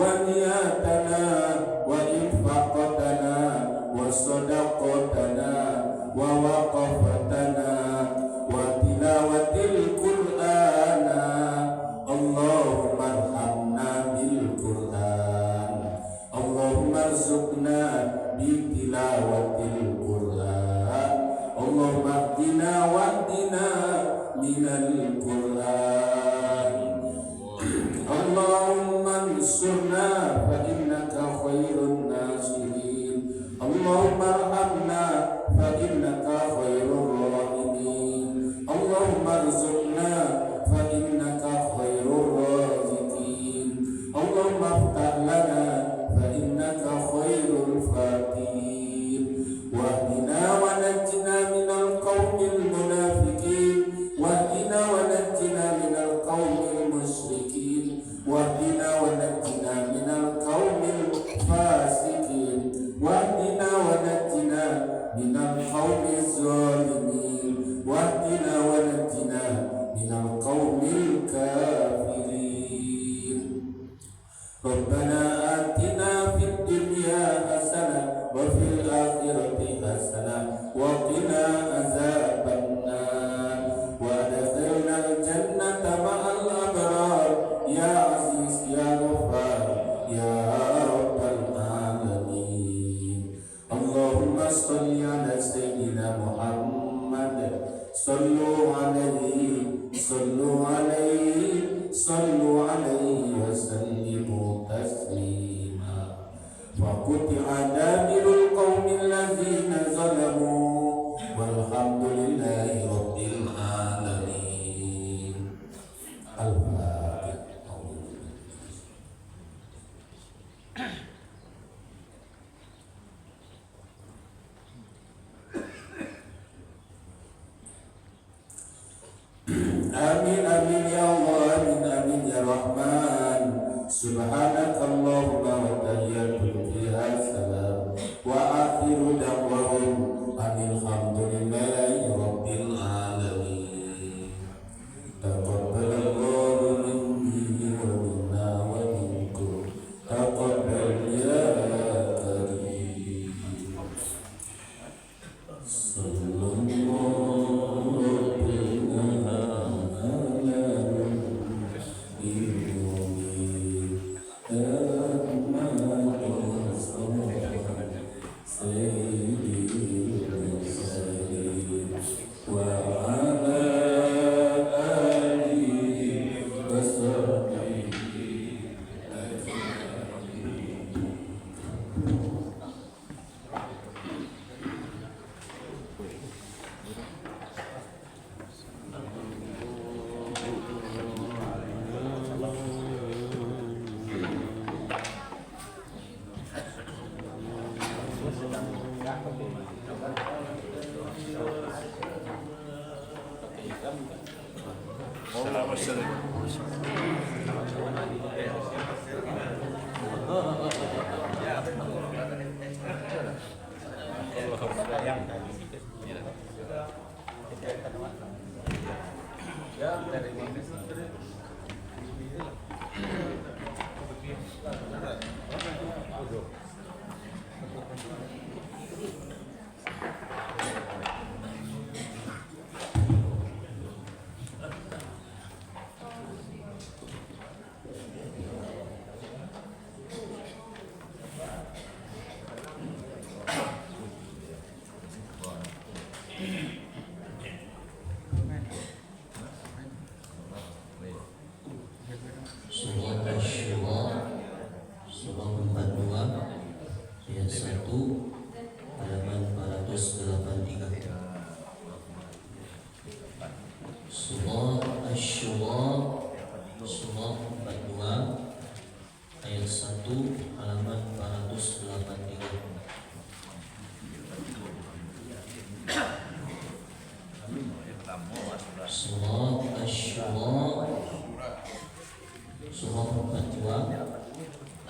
ونياتنا وإنفاقتنا وصدقتنا ووقفتنا وتلاوة القرآن اللهم ارحمنا بالقرآن اللهم ارزقنا بتلاوة القرآن اللهم اهدنا واهدنا من القرآن اللهم انصرنا فإنك خير الناصرين اللهم ارحمنا فإنك خير الراحمين اللهم ارزقنا فإنك خير الرازقين اللهم افتح لنا فإنك خير الفاتحين واهدنا ونجنا من القوم المنافقين واهدنا ونجنا من القوم المشركين واهدنا ونجنا من القوم الفاسقين واهدنا ونجنا من القوم الظالمين واهدنا ونجنا من القوم الكافرين ربنا آتنا في الدنيا حسنة وفي الآخرة حسنة وقنا عذاب النار وادخلنا الجنة مع الأبرار يا عزيز يا غفار يا رب العالمين اللهم صل على سيدنا محمد صلوا عليه صلوا عليه صلوا عليه وسلموا تسليما وقطع دابر القوم الذين ظلموا والحمد لله رب العالمين الفاتحة آمين آمين يا الله آمين آمين يا رحمن سبحانك اللهم وتحياتهم فيها سلام وآخر دعواهم أن الحمد لله رب العالمين تقبل الله مني ومنا ومنكم تقبل يا كريم صلى الله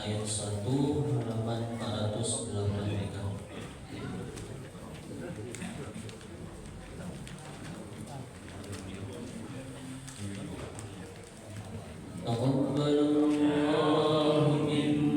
ayat 1 halaman 483. Taqabbalallahu minna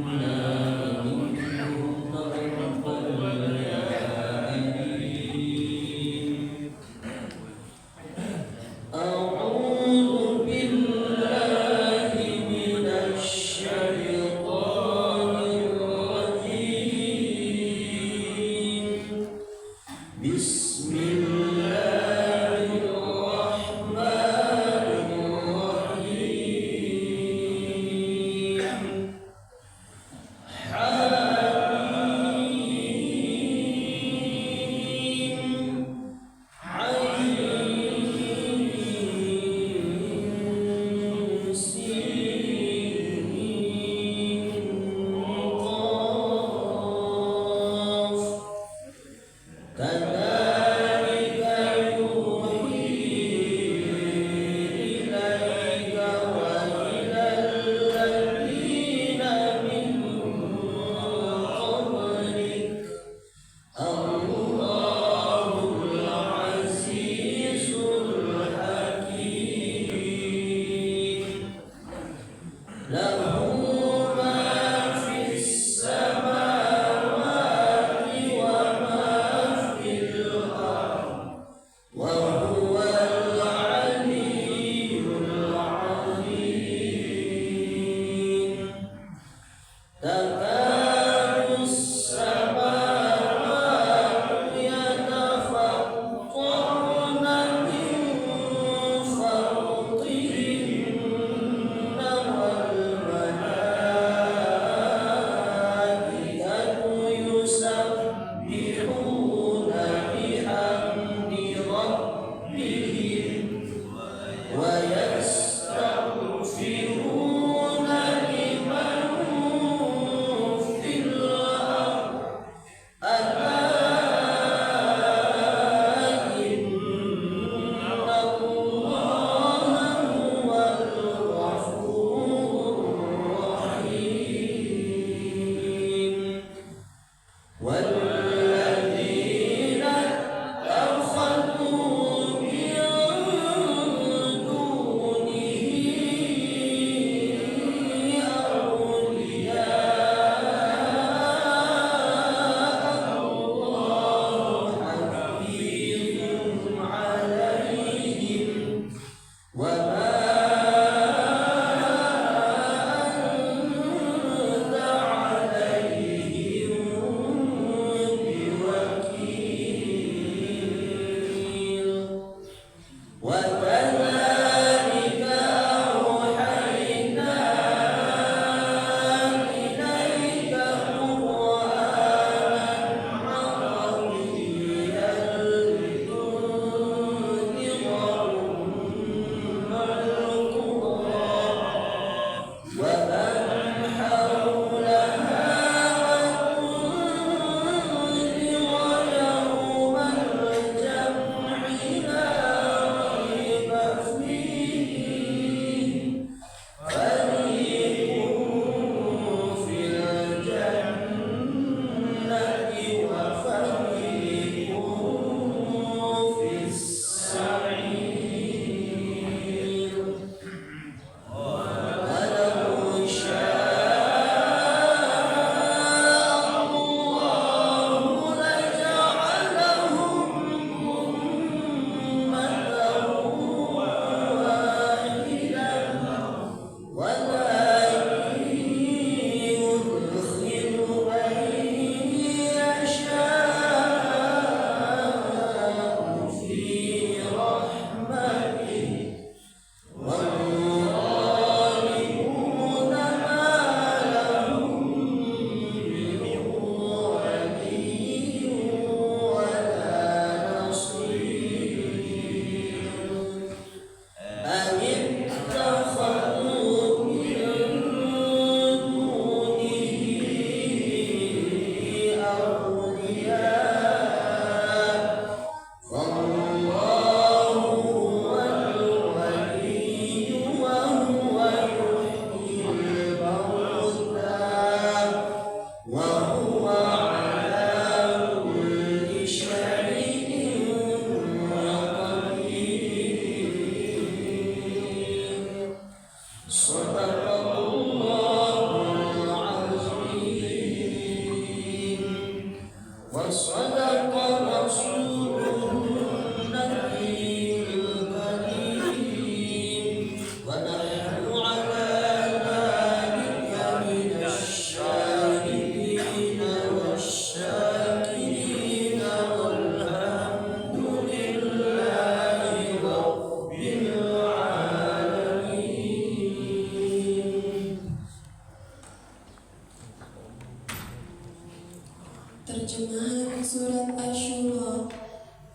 Terjemahan Surat Asy-Syura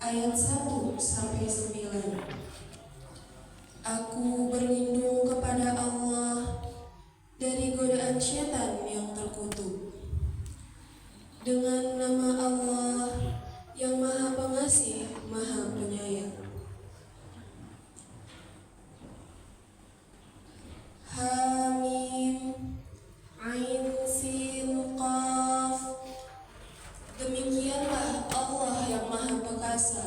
ayat 1-9. Aku berlindung kepada Allah dari godaan syaitan yang terkutuk. Dengan nama Allah yang Maha Pengasih, Maha Penyayang. Hamim, Ain, Sin, Qaf. Demikianlah Allah yang Maha Perkasa,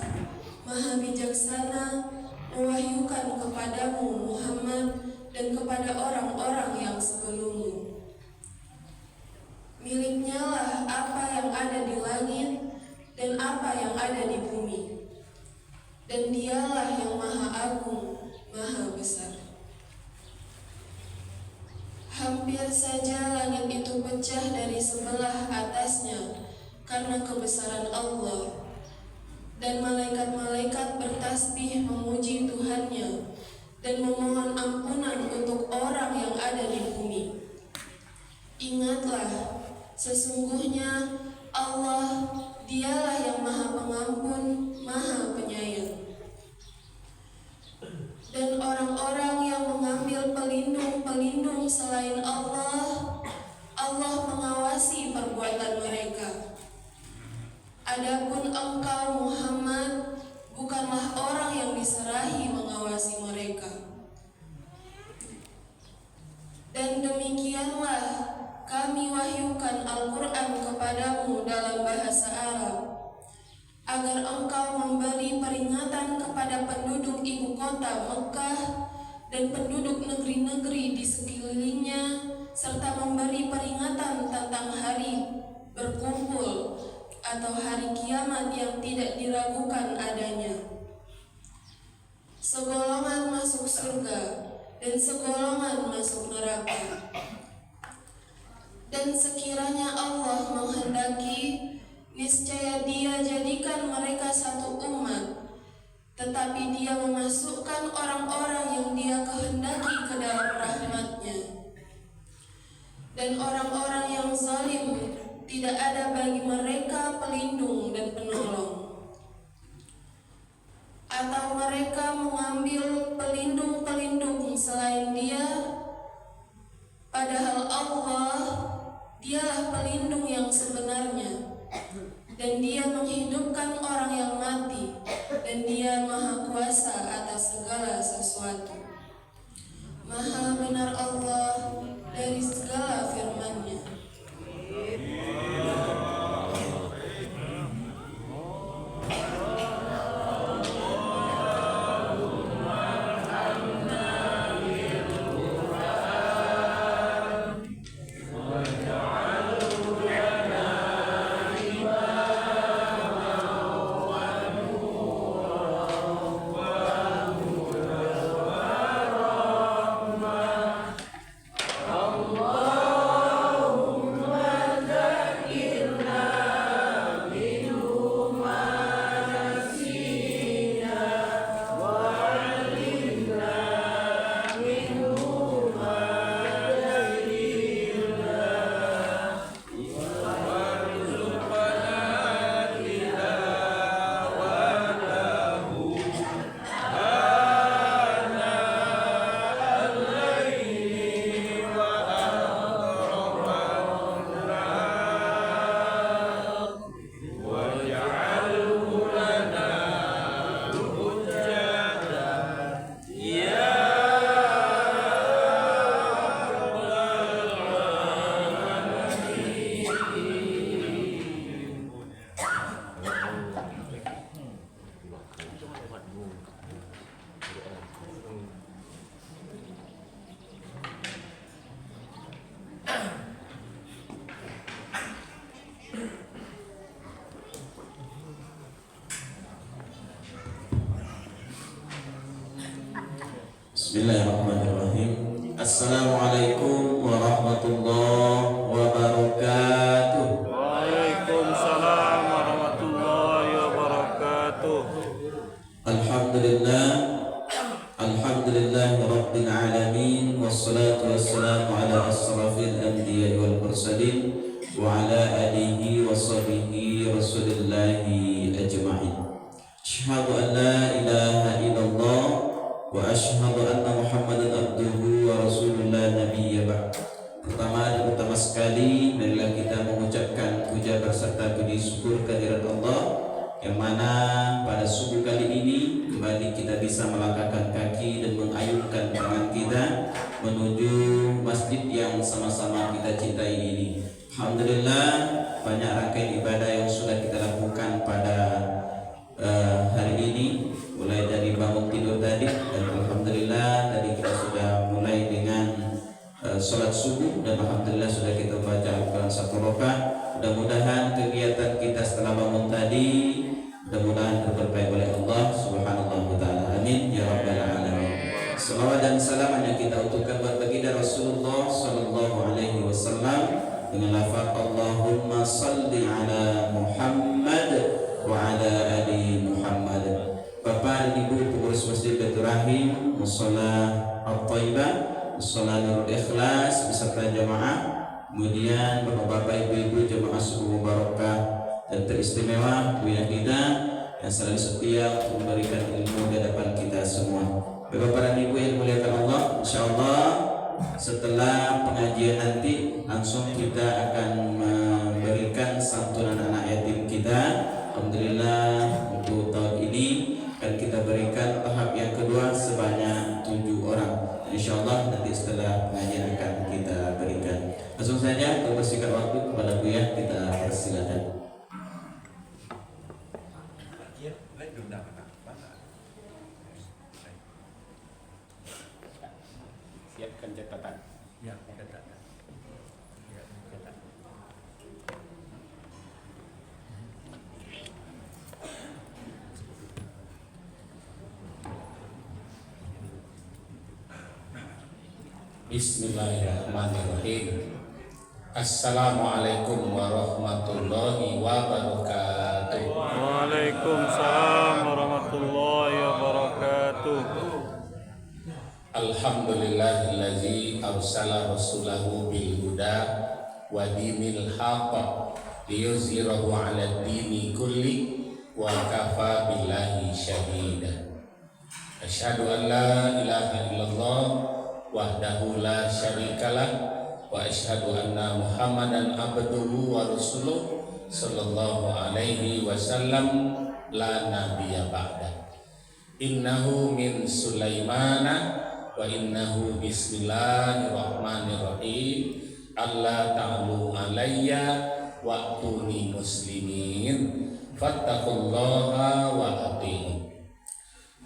Maha Bijaksana, mewahyukan kepadamu Muhammad dan kepada orang-orang yang sebelummu. Miliknya lah apa yang ada di langit dan apa yang ada di bumi, dan Dialah yang Maha Agung, Maha Besar. Hampir saja langit itu pecah dari sebelah atasnya karena kebesaran Allah, dan malaikat-malaikat bertasbih memuji Tuhannya dan memohon ampunan untuk orang yang ada di bumi. Ingatlah, sesungguhnya Allah dialah yang Maha Pengampun, Maha Penyayang. Dan orang-orang yang mengambil pelindung-pelindung selain Allah, Allah mengawasi perbuatan mereka. Adapun engkau Muhammad, bukanlah orang yang diserahi mengawasi mereka. Dan demikianlah kami wahyukan Al-Quran kepadamu dalam bahasa Arab, agar engkau memberi peringatan kepada penduduk ibu kota Mekah dan penduduk negeri-negeri di sekelilingnya, serta memberi peringatan tentang hari berkumpul atau hari kiamat yang tidak diragukan adanya. Segolongan masuk surga dan segolongan masuk neraka. Dan sekiranya Allah menghendaki, niscaya Dia jadikan mereka satu umat, tetapi Dia memasukkan orang-orang yang Dia kehendaki ke dalam rahmat-Nya. Dan orang-orang yang zalim, tidak ada bagi mereka pelindung dan penolong. Atau mereka mengambil pelindung-pelindung selain Dia, padahal Allah Dialah pelindung yang sebenarnya, dan Dia menghidupkan orang yang mati, dan Dia Maha Kuasa atas segala sesuatu. Maha benar Allah dari segala firman-Nya. Bismillahirrahmanirrahim. Assalamualaikum warahmatullahi wabarakatuh. Waalaikumsalam warahmatullahi wabarakatuh. Alhamdulillah, alhamdulillahi rabbil alamin, wassalatu wassalamu ala asrafil anbiya'i wal mursalin wa ala alihi wa sahbihi rasulillahi ajma'in. Asyhadu an la ilaha illallah wa asyhadu anna Muhammadan abduhu wa rasulullah nabiyya ba'd. Pertama dan utama sekali, marilah kita mengucapkan puja berserta puji syukur kehadirat Allah, yang mana pada subuh kali ini kembali kita bisa melangkahkan kaki dan mengayunkan tangan kita menuju masjid yang sama-sama kita cintai ini. Alhamdulillah, banyak rangkaian ibadah yang sudah kita lakukan pada hari ini, mulai dari bangun tidur tadi, dan alhamdulillah tadi kita sudah mulai dengan sholat subuh, dan alhamdulillah sudah kita baca Al-Quran 1 rakaat. Mudah-mudahan kegiatan kita setelah bangun tadi mudah-mudahan terberkahi oleh Allah Subhanahu wa taala. Amin ya rabbal alamin. Salawat dan salam yang kita utuhkan buat baginda baginda Rasulullah sallallahu alaihi wasallam dengan lafaz Allahumma salli ala Muhammad wa ala ali Muhammad. Bapak dan Ibu pengurus Masjid Baitur Rahim, Mushola At-Thaibah, Mushola Nurul Ikhlas beserta jamaah, kemudian Bapak-bapak, Ibu-ibu jamaah subuh mubarakah dan teristimewa wilayah kita yang selalu setia untuk memberikan ilmu di hadapan kita semua. Bapak dan Ibu yang muliakan Allah, insyaallah setelah pengajian nanti langsung kita akan memberikan santunan anak yatim kita. Alhamdulillah untuk tahun ini akan kita berikan tahap yang kedua sebanyak 7 orang. Insyaallah nanti setelah pengajian akan kita berikan. Langsung saja untuk bersingkat waktu kepada Buya kita persilakan. Siapkan catatan. Ya, catatan. Ya, catatan. Bismillahirrahmanirrahim. Assalamualaikum warahmatullahi wabarakatuh. Waalaikumsalam warahmatullahi wabarakatuh. Alhamdulillahillazi arsala rasulahu bil huda wa dinil haqq liyuzhirahu 'ala dini kulli wa kafa billahi syahida. Asyhadu an la ilaha illallah wahdahu la syarikalah wa asyhadu anna Muhammadan abduhu wa rasuluh sallallahu alaihi wasallam la nabiyya ba'da. Innahu min Sulaimana wa innahu bismillahirrahmanirrahim. Allah ta'alu alayya wa'tuni muslimin fattaqullaha wa ati'un.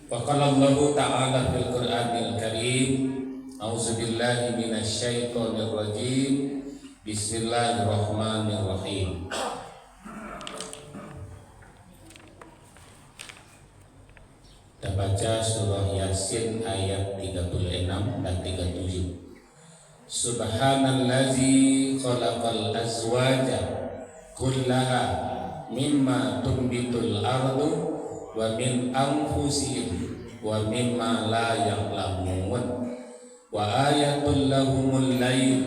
Wa qala Allahu ta'ala fil Qur'anil Karim, a'udzubillahi minasyaitonir rajim. Bismillahirrahmanirrahim. Kita baca surah Yasin ayat 36 dan 37. Subhanallazi khalaqal azwaja kullaha mimma tunbitul ardu wa min anfusihim wa mimma la ya'lamun. Wa ayatul lahumul lail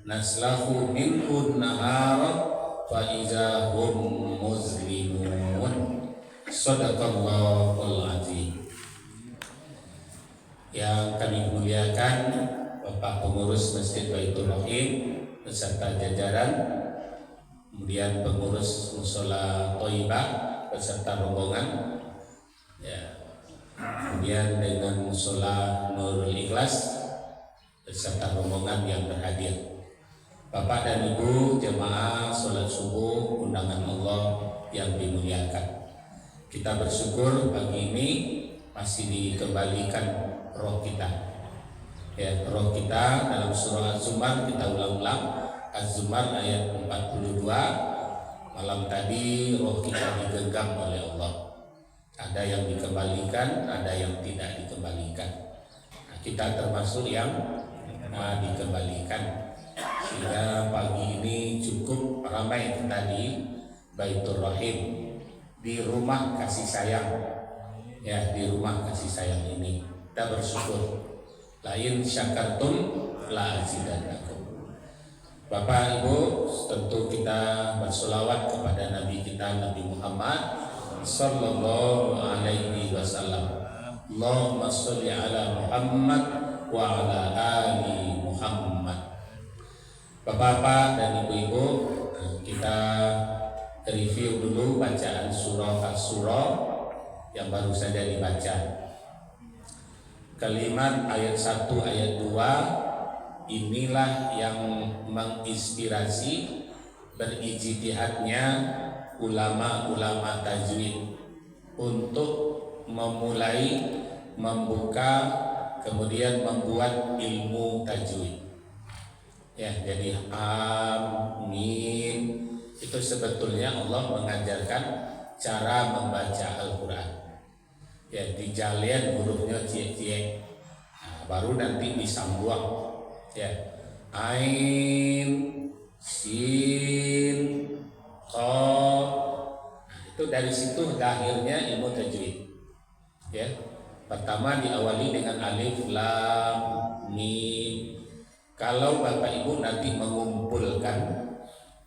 naslahu minhu nahara fa iza hum muzlimun. Shadaqallahul azim. Yang kami muliakan Bapak Pengurus Masjid Baitur Rahim beserta jajaran, kemudian pengurus Mushola Thaibah beserta rombongan, ya, kemudian dengan Mushola Nurul Ikhlas beserta rombongan yang berhadir. Bapak dan Ibu jemaah sholat subuh undangan Allah yang dimuliakan, kita bersyukur pagi ini masih dikembalikan roh kita. Ya, roh kita dalam surah Az-Zumar kita ulang-ulang. Az-Zumar ayat 42. Malam tadi roh kita digenggam oleh Allah. Ada yang dikembalikan, ada yang tidak dikembalikan. Nah, kita termasuk yang dikembalikan. Sehingga pagi ini cukup ramai kita di Baitur Rahim, di rumah kasih sayang, ya, di rumah kasih sayang ini kita bersyukur. Lain syakartum la azidannakum. Bapak Ibu, tentu kita bersolawat kepada Nabi kita Nabi Muhammad sallallahu alaihi wasallam. Allahumma sholli ala Muhammad wa ala ali Muhammad. Bapak-bapak dan ibu-ibu, kita review dulu bacaan surah As-Surah yang baru saja dibaca. Kalimat ayat 1 ayat 2 inilah yang menginspirasi berijtihadnya ulama-ulama tajwid untuk memulai, membuka, kemudian membuat ilmu tajwid. Ya, jadi amin itu sebetulnya Allah mengajarkan cara membaca Al-Quran. Ya, dijalian hurufnya cie-cie, nah, baru nanti disambuang. Ya. Ain, sin, qaf. Itu dari situ lahirnya ilmu tajwid. Ya. Pertama diawali dengan alif, lam, mim. Kalau Bapak Ibu nanti mengumpulkan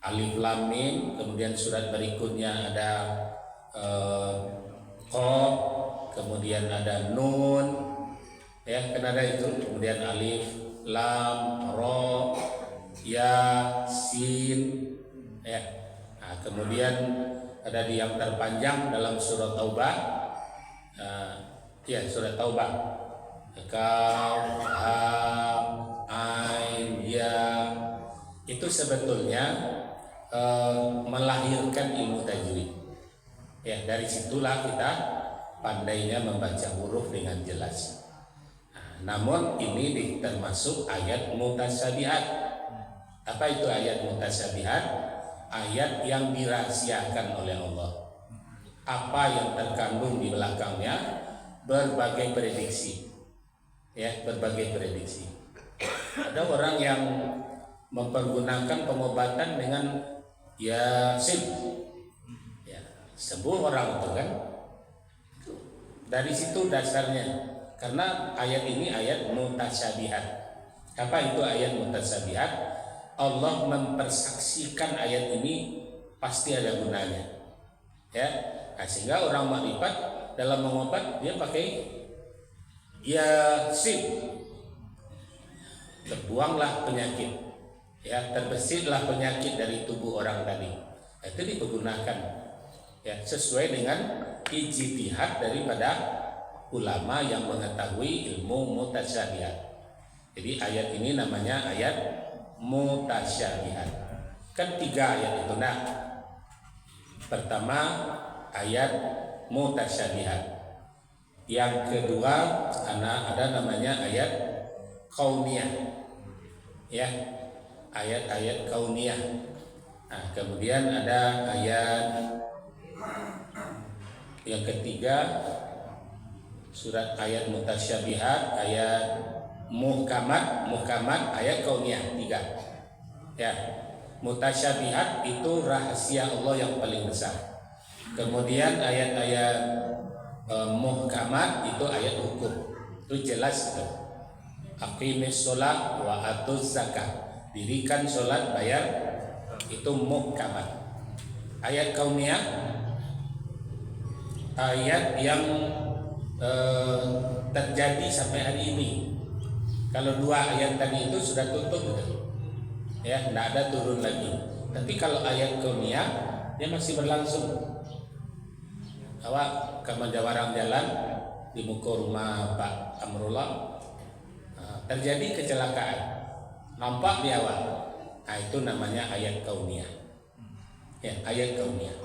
alif, lam, mim, kemudian surat berikutnya ada qaf, kemudian ada nun, ya kan ada itu, kemudian alif, lam, ro, ya, sin, ya. Nah, kemudian ada di yang terpanjang dalam surat Taubah, ya surat Taubah, kaf, ha, ain, ya, itu sebetulnya melahirkan ilmu tajwid. Ya, dari situlah kita pandainya membaca huruf dengan jelas. Namun ini termasuk ayat mutasyabihat. Apa itu ayat mutasyabihat? Ayat yang dirahasiakan oleh Allah. Apa yang terkandung di belakangnya? Berbagai prediksi. Ya, berbagai prediksi. Ada orang yang mempergunakan pengobatan dengan Yasin. Ya, sembuh orang itu kan. Dari situ dasarnya. Karena ayat ini ayat mutasyabihat. Apa itu ayat mutasyabihat? Allah mempersaksikan ayat ini pasti ada gunanya. Ya, nah, sehingga orang makrifat dalam mengobat dia pakai Yasin. Terbuanglah penyakit. Ya, terbersihlah penyakit dari tubuh orang tadi. Itu dipergunakan. Ya, sesuai dengan ijtihad daripada ulama yang mengetahui ilmu mutasyabihat. Jadi ayat ini namanya ayat mutasyabihat. Kan 3 ayat itu. Nah, pertama ayat mutasyabihat. Yang kedua ada namanya ayat kauniyah. Ya, ayat-ayat kauniyah. Nah, kemudian ada ayat yang ketiga, surat ayat mutasyabihat, ayat muhkamat, ayat kauniyah 3. Ya, mutasyabihat itu rahasia Allah yang paling besar. Kemudian ayat-ayat muhkamat itu ayat hukum. Itu jelas itu. Aqimis sholat wa atuz zakat. Dirikan sholat, bayar, itu muhkamat. Ayat kauniyah, ayat yang terjadi sampai hari ini. Kalau 2 ayat tadi itu sudah tutup gitu. Ya, tidak ada turun lagi. Tapi kalau ayat kauniyah dia masih berlangsung. Awak ke Majawarang jalan di muka rumah Pak Amrullah, terjadi kecelakaan, nampak di awal. Nah, itu namanya ayat kauniyah. Ya, ayat kauniyah.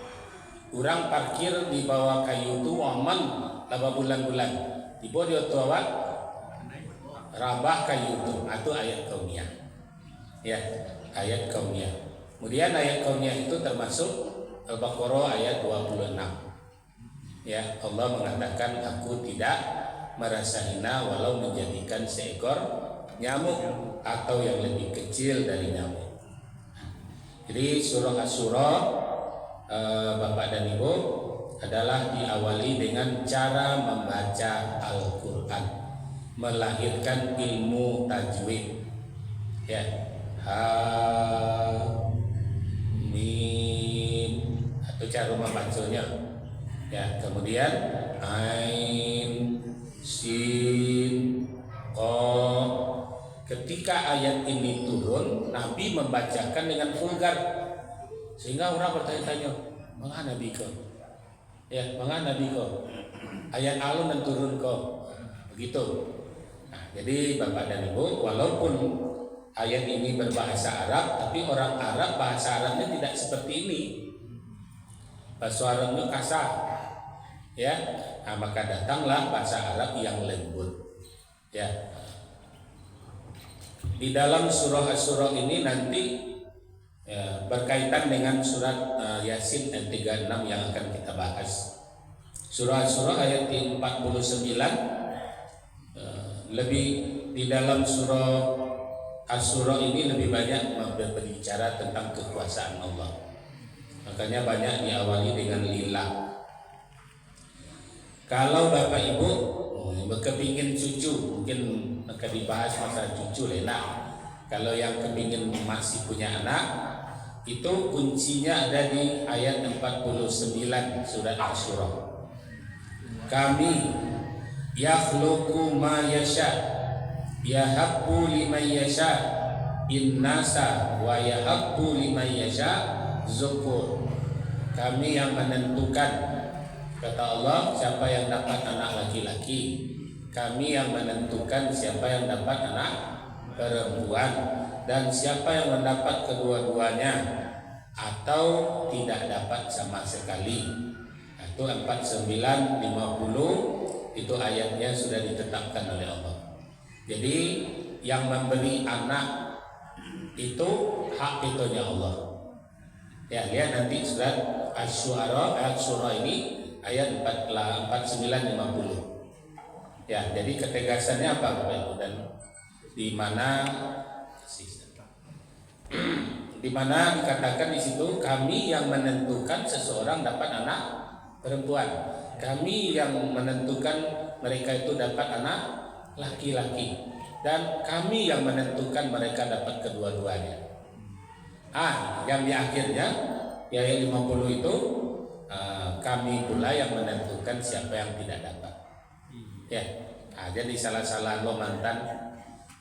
Orang parkir di bawah kayu itu aman laba bulan-bulan. Di bawah itu awak rabah kayu itu ayat kauniyah. Ya, ayat kauniyah. Kemudian ayat kauniyah itu termasuk Al-Baqarah ayat 26. Ya, Allah mengatakan aku tidak merasa hina walau menjadikan seekor nyamuk atau yang lebih kecil dari nyamuk. Jadi surah Asy-Syura, Bapak dan Ibu, adalah diawali dengan cara membaca Al-Quran, melahirkan ilmu tajwid. Ya, ha, mim, atau cara membacanya. Ya, kemudian ain, sin, qaf. Ketika ayat ini turun, Nabi membacakan dengan vulgar, sehingga orang bertanya-tanya, "Mengapa Nabi kau?" Ya, "Mengapa Nabi kau? Ayat alun dan turun kau." Begitu. Nah, jadi Bapak dan Ibu, walaupun ayat ini berbahasa Arab, tapi orang Arab bahasa Arabnya tidak seperti ini. Bahasa Arabnya kasar. Ya, nah, maka datanglah bahasa Arab yang lembut. Ya. Di dalam surah Asy-Syura ini nanti ya, berkaitan dengan surat Yasin ayat 36 yang akan kita bahas. Surah Asy-Syura ayat 49 lebih di dalam surah Asyura ini lebih banyak berbicara tentang kekuasaan Allah. Makanya banyak diawali dengan lillah. Kalau Bapak Ibu kepingin cucu, mungkin akan dibahas masalah cucu Lena. Kalau yang kepingin masih punya anak, itu kuncinya ada di ayat 49 surat Asyura. Kami yakhluqu ma yasha, yahabbu liman yasha innasa wa yahabbu liman yasha zukur. Kami yang menentukan, kata Allah, siapa yang dapat anak laki-laki. Kami yang menentukan siapa yang dapat anak perempuan, dan siapa yang mendapat kedua-duanya atau tidak dapat sama sekali. Itu 49, 50 itu ayatnya sudah ditetapkan oleh Allah. Jadi yang memberi anak itu hak itunya Allah. Ya, lihat nanti surat Asy-Syu'ara ayat surah ini ayat 49, 50. Ya, jadi ketegasannya apa Bapak Ibu? Dan di mana dikatakan di situ kami yang menentukan seseorang dapat anak perempuan, kami yang menentukan mereka itu dapat anak laki-laki, dan kami yang menentukan mereka dapat kedua-duanya. Yang di akhirnya di ayat 50 itu kami pula yang menentukan siapa yang tidak dapat. Ya, jadi salah-salah lo mantan,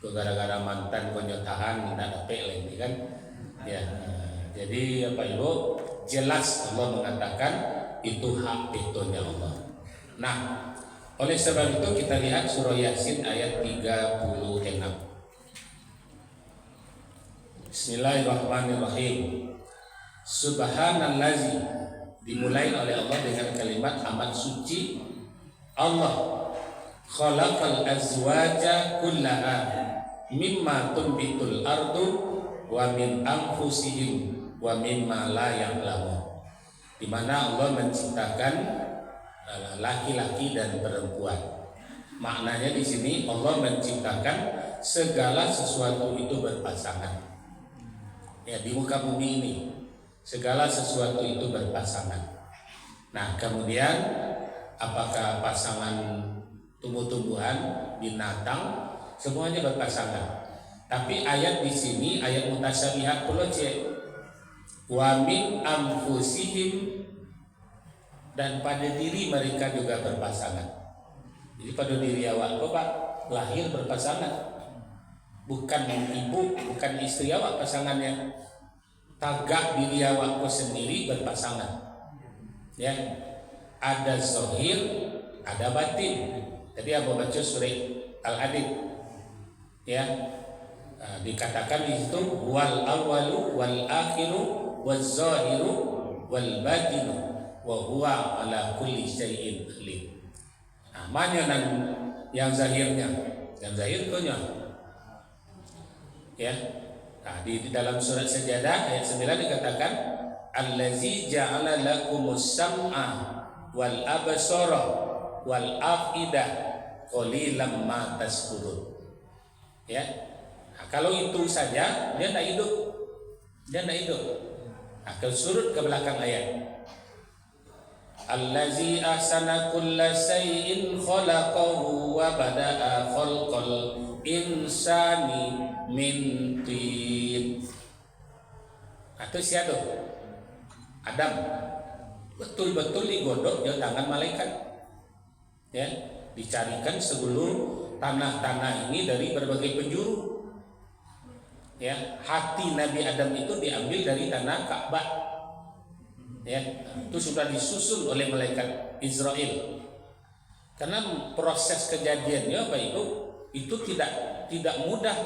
gara-gara mantan konyotahan tidak dapat lagi kan? Ya, jadi apa Ibu? Jelas Allah mengatakan itu hak itunya Allah. Nah, oleh sebab itu kita lihat surah Yasin ayat 36. Bismillahirrahmanirrahim. Subhanallazi, dimulai oleh Allah dengan kalimat amat suci Allah. Khalaqal azwaja kullaha mimma tunbitul ardu wa min anfusihim wa mimma la ya'lamun. Di mana Allah menciptakan laki-laki dan perempuan. Maknanya di sini Allah menciptakan segala sesuatu itu berpasangan. Ya, di muka bumi ini segala sesuatu itu berpasangan. Nah, kemudian apakah pasangan tumbuh-tumbuhan, binatang, semuanya berpasangan. Tapi ayat di sini ayat mutasyabihat pula wa min anfusihim, dan pada diri mereka juga berpasangan. Jadi pada diri awak Bapak lahir berpasangan. Bukan ibu, bukan istri awak pasangannya. Tagak diri awakku sendiri berpasangan. Ya. Ada zahir, ada batin. Jadi Abu baca surah Al-Hadid. Ya. Dikatakan di situ wal awwalu wal akhiru waz zahiru wal batinu wa huwa ala kulli syai'in qadir. Mana yang zahirnya? Yang zahir konya. Ya. Nah, di dalam surat Sajadah ayat 9 dikatakan allazi ja'ala lakumus sam'a wal absara wal afidah qalilan ma tashkurun. Ya. Nah, kalau itu saja dia tidak hidup. Dia tidak hidup. Nah, surut ke belakang ayat. Allazi ahsana kulla syai'in khalaqahu wa bada'a khalqal insani min tin. Atau siapa? Adam. Betul-betul digodok di tangan malaikat. Ya, dicarikan seluruh tanah-tanah ini dari berbagai penjuru. Ya, hati Nabi Adam itu diambil dari tanah Ka'bah. Ya, itu sudah disusun oleh malaikat Israel. Karena proses kejadiannya Pak Ibu itu tidak mudah.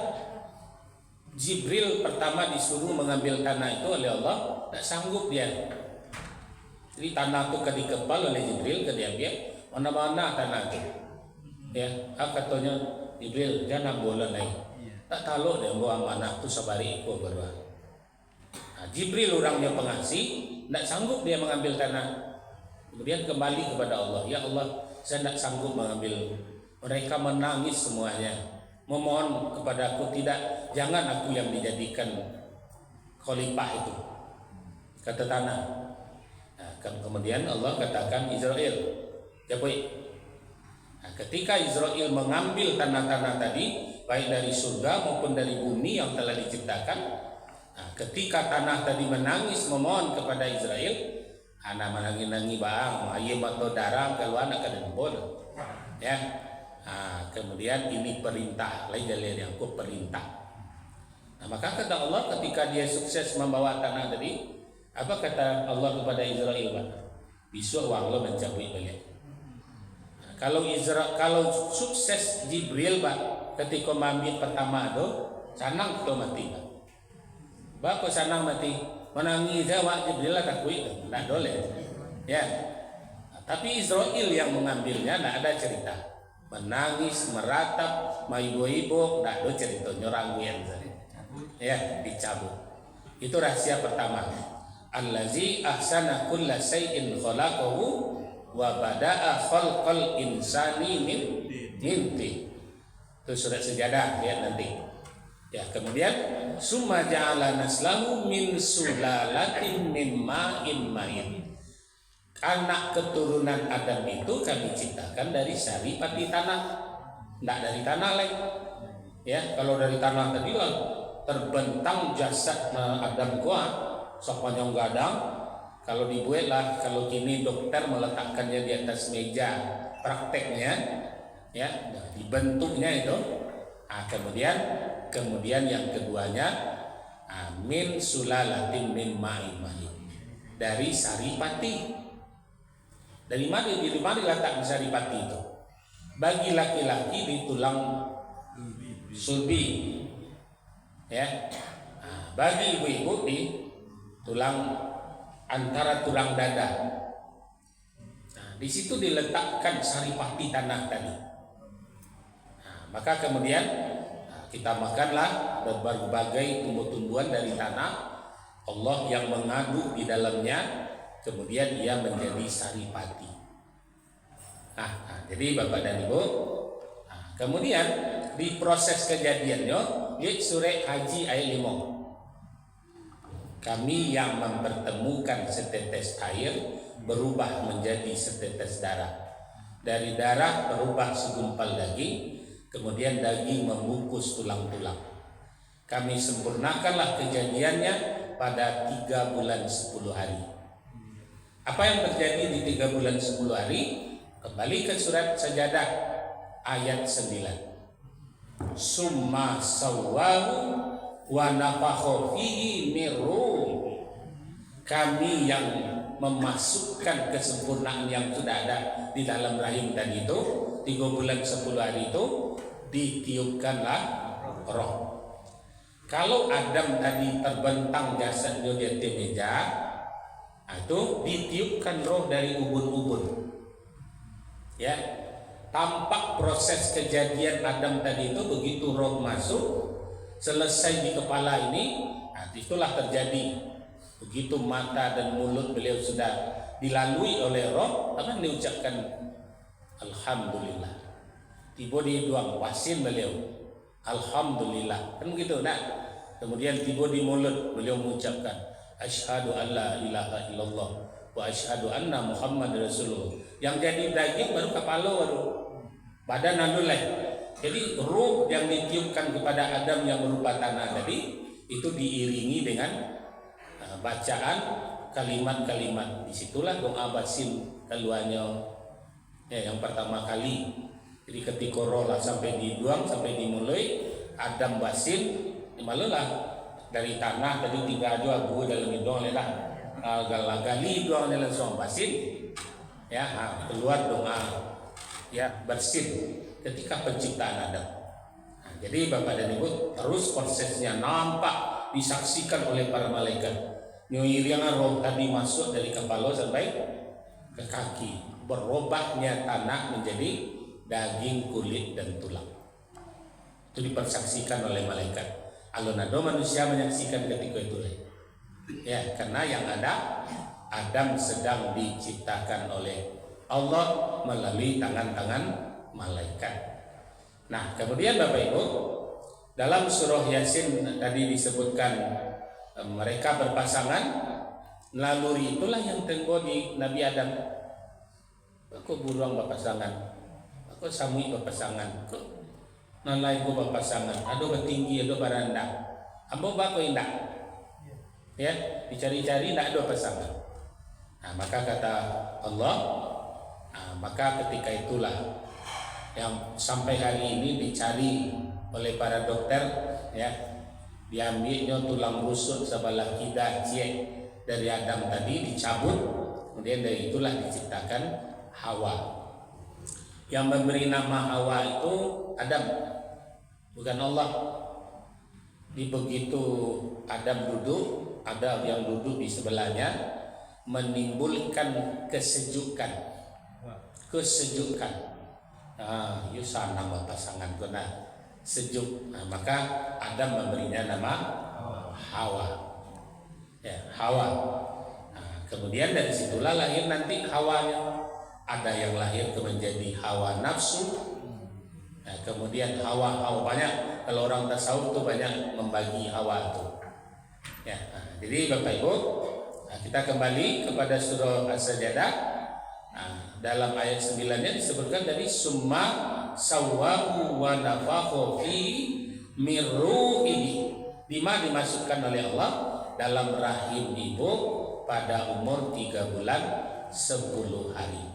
Jibril pertama disuruh mengambil tanah itu oleh Allah, tidak sanggup dia. Jadi tanah itu dikepal oleh Jibril, diambil mana-mana tanah itu. Ya, katanya Jibril jangan boleh naik. Tak tahu dia bawa amanah itu sabari ikut berdua. Nah, Jibril orangnya pengasih, tidak sanggup dia mengambil tanah. Kemudian kembali kepada Allah. Ya Allah, saya tidak sanggup mengambil. Mereka menangis semuanya. memohon kepadaku, tidak, jangan aku yang dijadikan khalifah itu, kata tanah. Nah, kemudian Allah katakan Israel, nah, ketika Israel mengambil tanah-tanah tadi, baik dari surga maupun dari bumi yang telah diciptakan, nah, ketika tanah tadi menangis memohon kepada Israel, anak menangi-nangi bang, ayam atau darah kalau anak kada bodoh, ya. Nah, kemudian ini perintah, lain dari yang aku perintah. Nah, maka kata Allah ketika dia sukses membawa tanah tadi, apa kata Allah kepada Israel, Pak? Besok wang lo mencabut balik. Nah, kalau sukses Jibril, Pak, ketika mengambil pertama itu, sanang tuh mati, Pak. Bapak sanang mati, menangi jawab Jibril lah takui, tidak boleh, ya. Nah, tapi Israel yang mengambilnya, tidak ada cerita. Menangis, meratap, maibo-ibo, tidak ada cerita nyorangin, ya, dicabut. Itu rahasia pertama. Allazi ahsana kulla syai'in khalaqahu wa bada'a khalqal insani min tinti. Itu surat Sejadah, lihat nanti. Ya, kemudian summa ja'ala naslahu min sulalatin min ma'in mahin. Anak keturunan Adam itu kami ciptakan dari saripati tanah, tidak dari tanah lain. Ya, kalau dari tanah tadi lah terbentang jasad Adam kuat sepanjang gadang. Kalau dibuat lah, kalau kini dokter meletakkannya di atas meja prakteknya, ya, dibentuknya itu. Nah, kemudian yang keduanya, min sulalatin min ma'in mahin, dari saripati. Dari mana letak saripati itu? Bagi laki-laki di tulang sulbi, ya. Nah, bagi ibu-ibu di tulang antara tulang dada. Nah, di situ diletakkan saripati tanah tadi. Nah, maka kemudian kita makanlah berbagai tumbuh-tumbuhan dari tanah Allah yang mengadu di dalamnya. Kemudian ia menjadi saripati. Nah, jadi Bapak dan Ibu, kemudian di proses kejadiannya, lihat surah Haji ayat 5. Kami yang mempertemukan setetes air berubah menjadi setetes darah. Dari darah berubah segumpal daging, kemudian daging membungkus tulang-tulang. Kami sempurnakanlah kejadiannya pada 3 bulan 10 hari. Apa yang terjadi di 3 bulan 10 hari? Kembali ke surat Sajadah ayat 9. Summa sawwahu wa nafakha fihi min ruh. Kami yang memasukkan kesempurnaan yang sudah ada di dalam rahim tadi itu, 3 bulan 10 hari itu ditiupkanlah roh. Kalau Adam tadi terbentang jasadnya di atas meja, itu ditiupkan roh dari ubun-ubun. Ya, tampak proses kejadian Adam tadi itu begitu roh masuk, selesai di kepala ini, nah itulah terjadi. Begitu mata dan mulut beliau sudah dilalui oleh roh, akan diucapkan Alhamdulillah. Tiba di duang wasin beliau, Alhamdulillah, kan begitu. Nah, kemudian tiba di mulut beliau mengucapkan Asyhadu an la ilaha illallah wa asyhadu anna Muhammad Rasulullah. Yang jadi daging baru kepala, baru badan andulai. Jadi ruh yang ditiupkan kepada Adam yang berupa tanah tadi itu diiringi dengan bacaan kalimat-kalimat. Disitulah doa basin keluarnya, ya, yang pertama kali. Jadi ketika roh lah sampai dibuang, sampai dimulai Adam basin, malulah dari tanah tadi tinggal aja abu dalam hidung lelah gali hidung lelah langsung basin, ya, keluar doa, ya, bersin ketika penciptaan Adam. Nah, jadi Bapak dan Ibu, terus prosesnya nampak disaksikan oleh para malaikat. Nyoiriangan roh tadi masuk dari kepala sampai ke kaki, berubahnya tanah menjadi daging, kulit dan tulang. Itu dipersaksikan oleh malaikat. Alonado manusia menyaksikan ketika itu, ya, karena yang ada Adam sedang diciptakan oleh Allah melalui tangan-tangan malaikat. Nah, kemudian Bapak Ibu, dalam surah Yasin tadi disebutkan mereka berpasangan, naluri itulah yang tenggo di Nabi Adam. Aku buruang berpasangan, aku samui berpasangan, aku nalai ku berpasangan, ado bertinggi, ado beranda, ambo bako indah, ya dicari-cari tidak ada pasangan. Nah, maka kata Allah, maka ketika itulah yang sampai hari ini dicari oleh para dokter, ya diambilnya tulang rusuk sebelah kida cie dari Adam tadi dicabut, kemudian dari itulah diciptakan Hawa. Yang memberi nama Hawa itu Adam, bukan Allah. Di begitu Adam duduk, ada yang duduk di sebelahnya, menimbulkan kesejukan. Yusa nama pasangan kena sejuk. Nah, maka Adam memberinya nama Hawa. Ya, Hawa. Nah, kemudian dari situlah lahir nanti Hawanya. Ada yang lahir menjadi hawa nafsu. Nah, kemudian hawa banyak. Kalau orang tasawuf itu banyak membagi hawa itu. Ya, jadi Bapak Ibu, kita kembali kepada surah As-Sajdah. Dalam ayat 9-nya disebutkan dari summa sawwahu wa nafakha fi min ruhihi, dimana dimasukkan oleh Allah dalam rahim ibu pada umur 3 bulan 10 hari.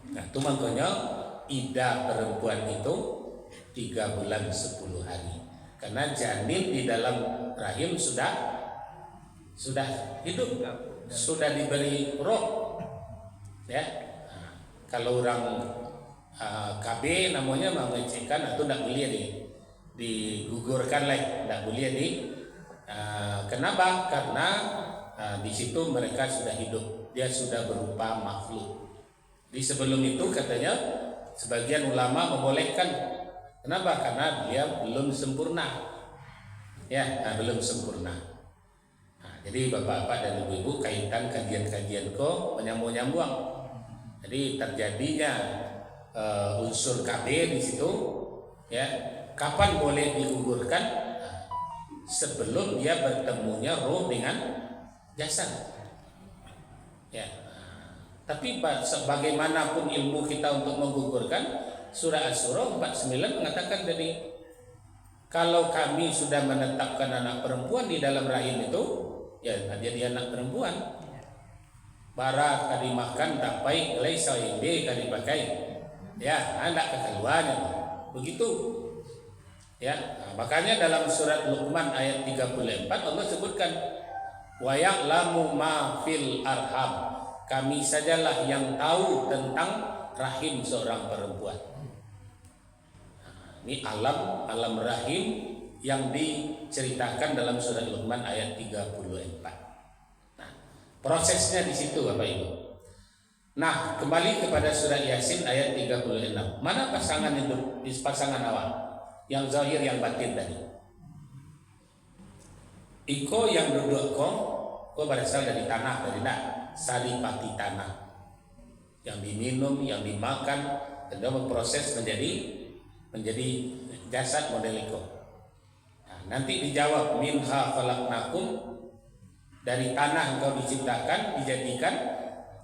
Nah, itu makanya ida perempuan itu 3 bulan 10 hari. Karena janin di dalam rahim sudah hidup, sudah diberi roh, ya. Nah, kalau orang KB namanya mengecekkan atau tidak boleh digugurkan lagi, tidak boleh kenapa? Karena di situ mereka sudah hidup, dia sudah berupa makhluk. Di sebelum itu katanya sebagian ulama membolehkan. Kenapa? Karena dia belum sempurna. Ya, belum sempurna. Nah, jadi bapak-bapak dan ibu-ibu, kaitan kajian-kajian kok menyambung-nyambung. Jadi terjadinya unsur KB di situ, ya. Kapan boleh digugurkan? Sebelum dia bertemunya roh dengan jasad. Ya. Tapi bagaimanapun ilmu kita untuk menggugurkan, surah Asy-Syura 49 mengatakan dari kalau kami sudah menetapkan anak perempuan di dalam rahim itu, ya jadi anak perempuan. Barat kadi makan tak baik, lay sahibi kadi pakai. Ya, anak kekeluarnya. Begitu. Ya, makanya dalam surat Luqman ayat 34 Allah sebutkan wa ya'lamu ma fil arham. Kami sajalah yang tahu tentang rahim seorang perempuan. Ini alam rahim yang diceritakan dalam surat Luqman ayat 34. Nah, prosesnya di situ Bapak Ibu. Nah, kembali kepada surat Yasin ayat 36. Mana pasangan itu? Pasangan awal. Yang zahir yang batin tadi. Iko yang duduk kok berasal dari tanah, dari saripati tanah yang diminum, yang dimakan, dan memproses menjadi jasad model itu. Nah, nanti dijawab minha khalaqnakum, dari tanah engkau diciptakan, dijadikan,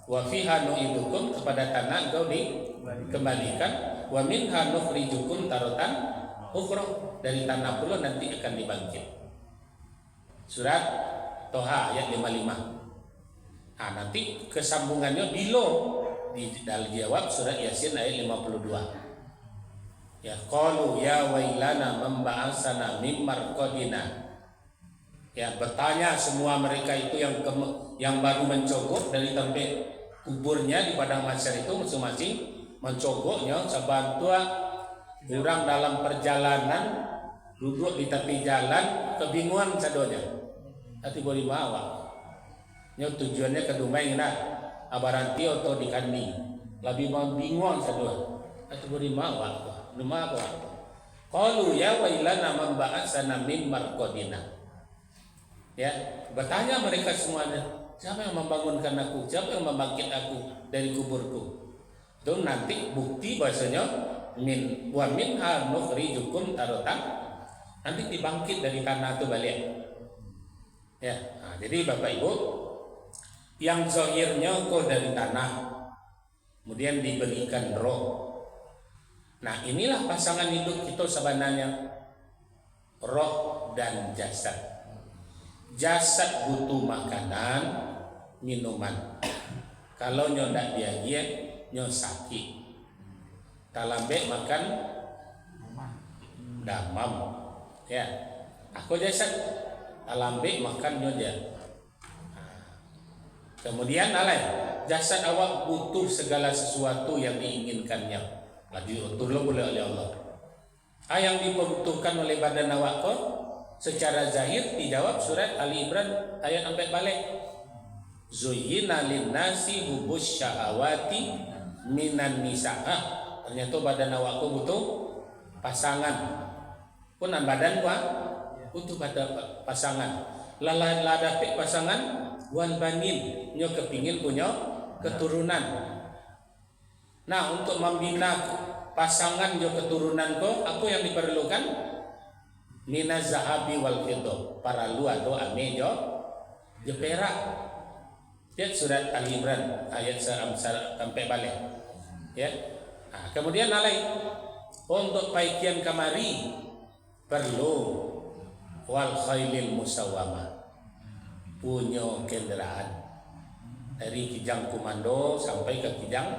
wa fiha nu'idukum, kepada tanah engkau dikembalikan, wa minha nukhrijukum taratan ukhra, dari tanah pula nanti akan dibangkit. Surat Toha ayat 55. Nah, nanti kesambungannya bilo dijawab surat Yasin ayat 52. Ya qalu ya wailana memba'asana mim marqadina. Ya, bertanya semua mereka itu yang baru mencogok dari tempat kuburnya di padang mahsyar itu, masing-masing mencogoknya sebantua orang dalam perjalanan duduk di tepi jalan kebingungan sadonya. Hati boleh bawa. Nya tujuannya ke Dumai na abaranti atau di Kandi. Lebih bingung sadua. Atau boleh bawa. Rumah apa? Qalu ya wailana man ba'atsana min marqadina. Ya, bertanya mereka semuanya, siapa yang membangunkan aku? Siapa yang membangkit aku dari kuburku? Itu nanti bukti bahasanya wa minha nukhrijukum taratan, nanti dibangkit dari tanah itu balik. Ya, nah, jadi Bapak Ibu, yang zahirnya kok dari tanah, kemudian diberikan roh. Nah, inilah pasangan hidup kita sebenarnya, roh dan jasad. Jasad butuh makanan, minuman. Kalau ndak dia nyo sakit. Talambe makan damam. Ya. Aku jasad talambe makan nyo dia. Kemudian jasad awak butuh segala sesuatu yang diinginkannya. Lagi tolong oleh Allah. Yang dibutuhkan oleh badan awak kok secara zahir dijawab surat Ali Imran ayat 4 balik. Zuyyina lin-nasi hubus syahawati minan nisa. Ternyata badan awakku butuh pasangan. Punan badan gua butuh pasangan. Ladapik pasangan wal banin, nyo kepingin punya keturunan. Nah, untuk membina pasangan nyo keturunan ko, apa yang diperlukan? Minaz zahabi wal fiddah. Para lu atau ame jo perak. Lihat surat Ali Imran ayat sampai balik. Ya. Nah, kemudian untuk paikian kamari perlu wal khailil musawwamah, punya kendaraan dari kijang komando sampai ke kijang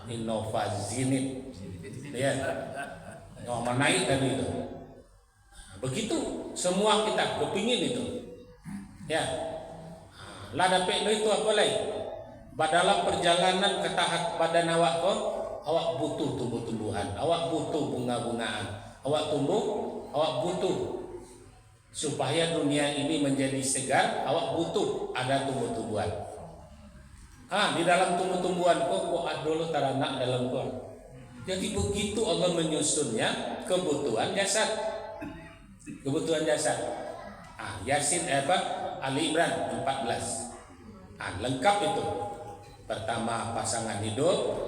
Innova Zenit. Ya. Naik tadi itu. Begitu semua kita kepingin itu. Ya. Ladapek itu apa lagi? Dalam perjalanan ke tahap badan awak kok, awak butuh tumbuh-tumbuhan, awak butuh bunga-bungaan, awak butuh supaya dunia ini menjadi segar, awak butuh ada tumbuh-tumbuhan. Di dalam tumbuh-tumbuhan kok ada dulu taranak dalam kok. Jadi begitu Allah menyusunnya kebutuhan jasad. Kebutuhan jasad. Yasin Ali Imran 14. Lengkap itu. Pertama pasangan hidup,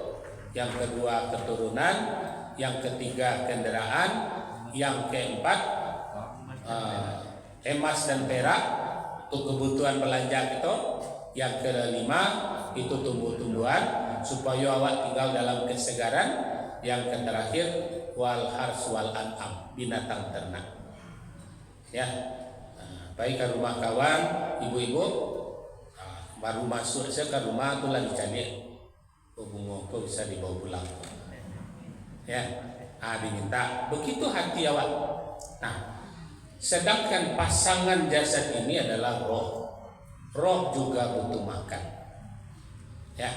yang kedua keturunan, yang ketiga kendaraan, yang keempat emas dan perak untuk kebutuhan belanja kita, yang kelima itu tumbuh-tumbuhan supaya awak tinggal dalam kesegaran, yang terakhir wal hars wal an'am, binatang ternak. Ya. Baik ke rumah kawan, ibu-ibu baru masuk saya ke rumah tuh lagi cari bunga kok bisa dibawa pulang. Ya, diminta begitu hati awak. Nah, sedangkan pasangan jasad ini adalah roh. Roh juga butuh makan. Ya,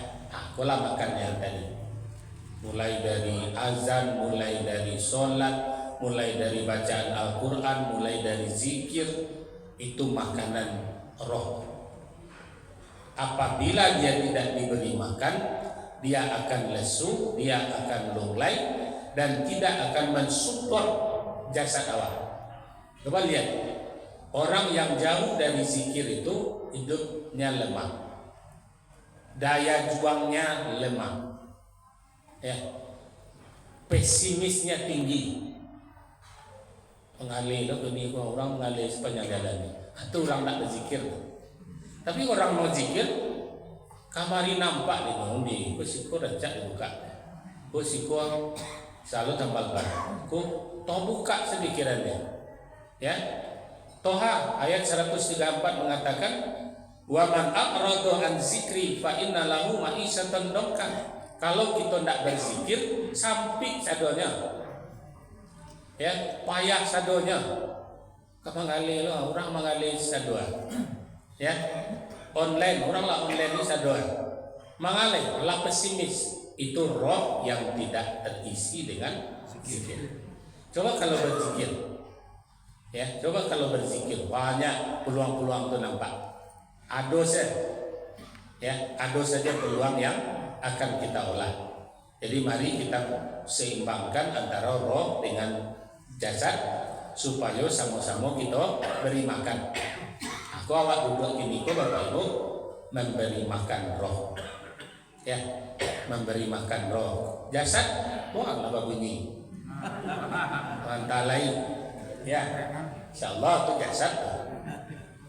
pola makannya tadi. Mulai dari azan, mulai dari sholat, mulai dari bacaan Al-Quran, mulai dari zikir. Itu makanan roh. Apabila dia tidak diberi makan, dia akan lesu, dia akan lunglai, dan tidak akan mensupport jasad awak. Coba lihat, orang yang jauh dari zikir itu hidupnya lemah, daya juangnya lemah, ya, pesimisnya tinggi. Mengalih ini orang mengalih sepanjang jalan atau orang tak berzikir. Tapi orang mau zikir kamari nampak di ngombe kusiko recak dibuka kusiko selalu tambahkan ku toh buka sedikirannya. Ya, Toha ayat 134 mengatakan wa man a'rada an zikri fa inna lahu ma'isyatan dhankan. Kalau kita tidak berzikir sampai sadonya, ya, payah sadonya. Kapan kali lo orang mengalih sadoa, ya, online orang lah online ini sadoa, mengalih lah pesimis. Itu roh yang tidak terisi dengan zikir. Coba kalau berzikir, ya, coba kalau berzikir banyak peluang-peluang itu nampak. Ada saja peluang yang akan kita olah. Jadi mari kita seimbangkan antara roh dengan jasad supaya sama-sama kita beri makan. Aku awak duduk ini, Bapak Ibu memberi makan roh. Ya, memberi makan roh. Jasad buang apa bunyi mantalai ya, insyaallah itu jasad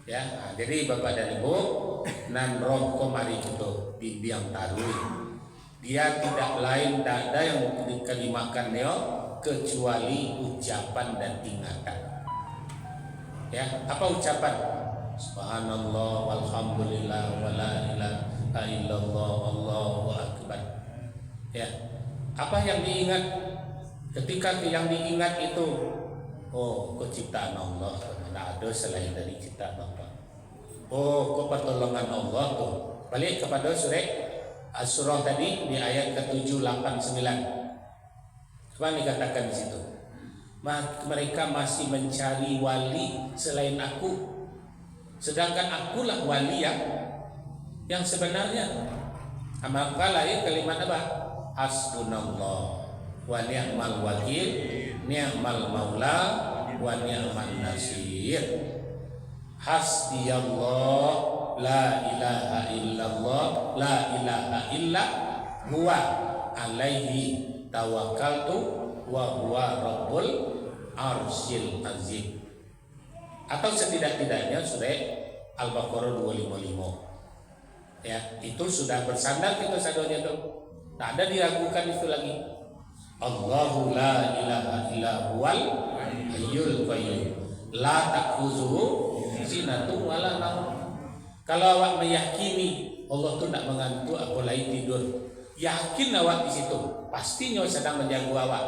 ya. Jadi Bapak dan Ibu, nan roh komari itu di biang tarui, dia tidak lain, tak ada yang dikalimakan neo kecuali ucapan dan ingatan ya. Apa ucapan? Subhanallah walhamdulillah wala ilaha illallah Allahu akbar ya. Apa yang diingat? Ketika yang diingat itu, oh kok ciptaan Allah, tidak ada selain dari ciptaan Allah. Oh kok pertolongan Allah tuh. Balik kepada surah tadi di ayat ke-7, 8, 9. Apa dikatakan di situ? Mereka masih mencari wali selain aku, sedangkan akulah wali yang sebenarnya. Maka ya kalimat apa? Hasbunallah wa ni'mal wakil, ni'mal maula wa ni'mal nasir. Hasbiyallah la ilaha illallah la ilaha illa huwa alaihi tawakkaltu wa huwa rabbul arsyil azim. Atau setidak-tidaknya surah Al-Baqarah 255 ya, itu sudah bersandar kita sadonya tuh, tak ada diragukan itu lagi. Allahu la ilaha illa huwal hayyul qayyum la ta'khuzuhu sinatun wala naum. Kalau awak meyakini Allah tu tak mengantuk apalagi tidur, yakin awak di situ, pastinya sedang menjaga awak.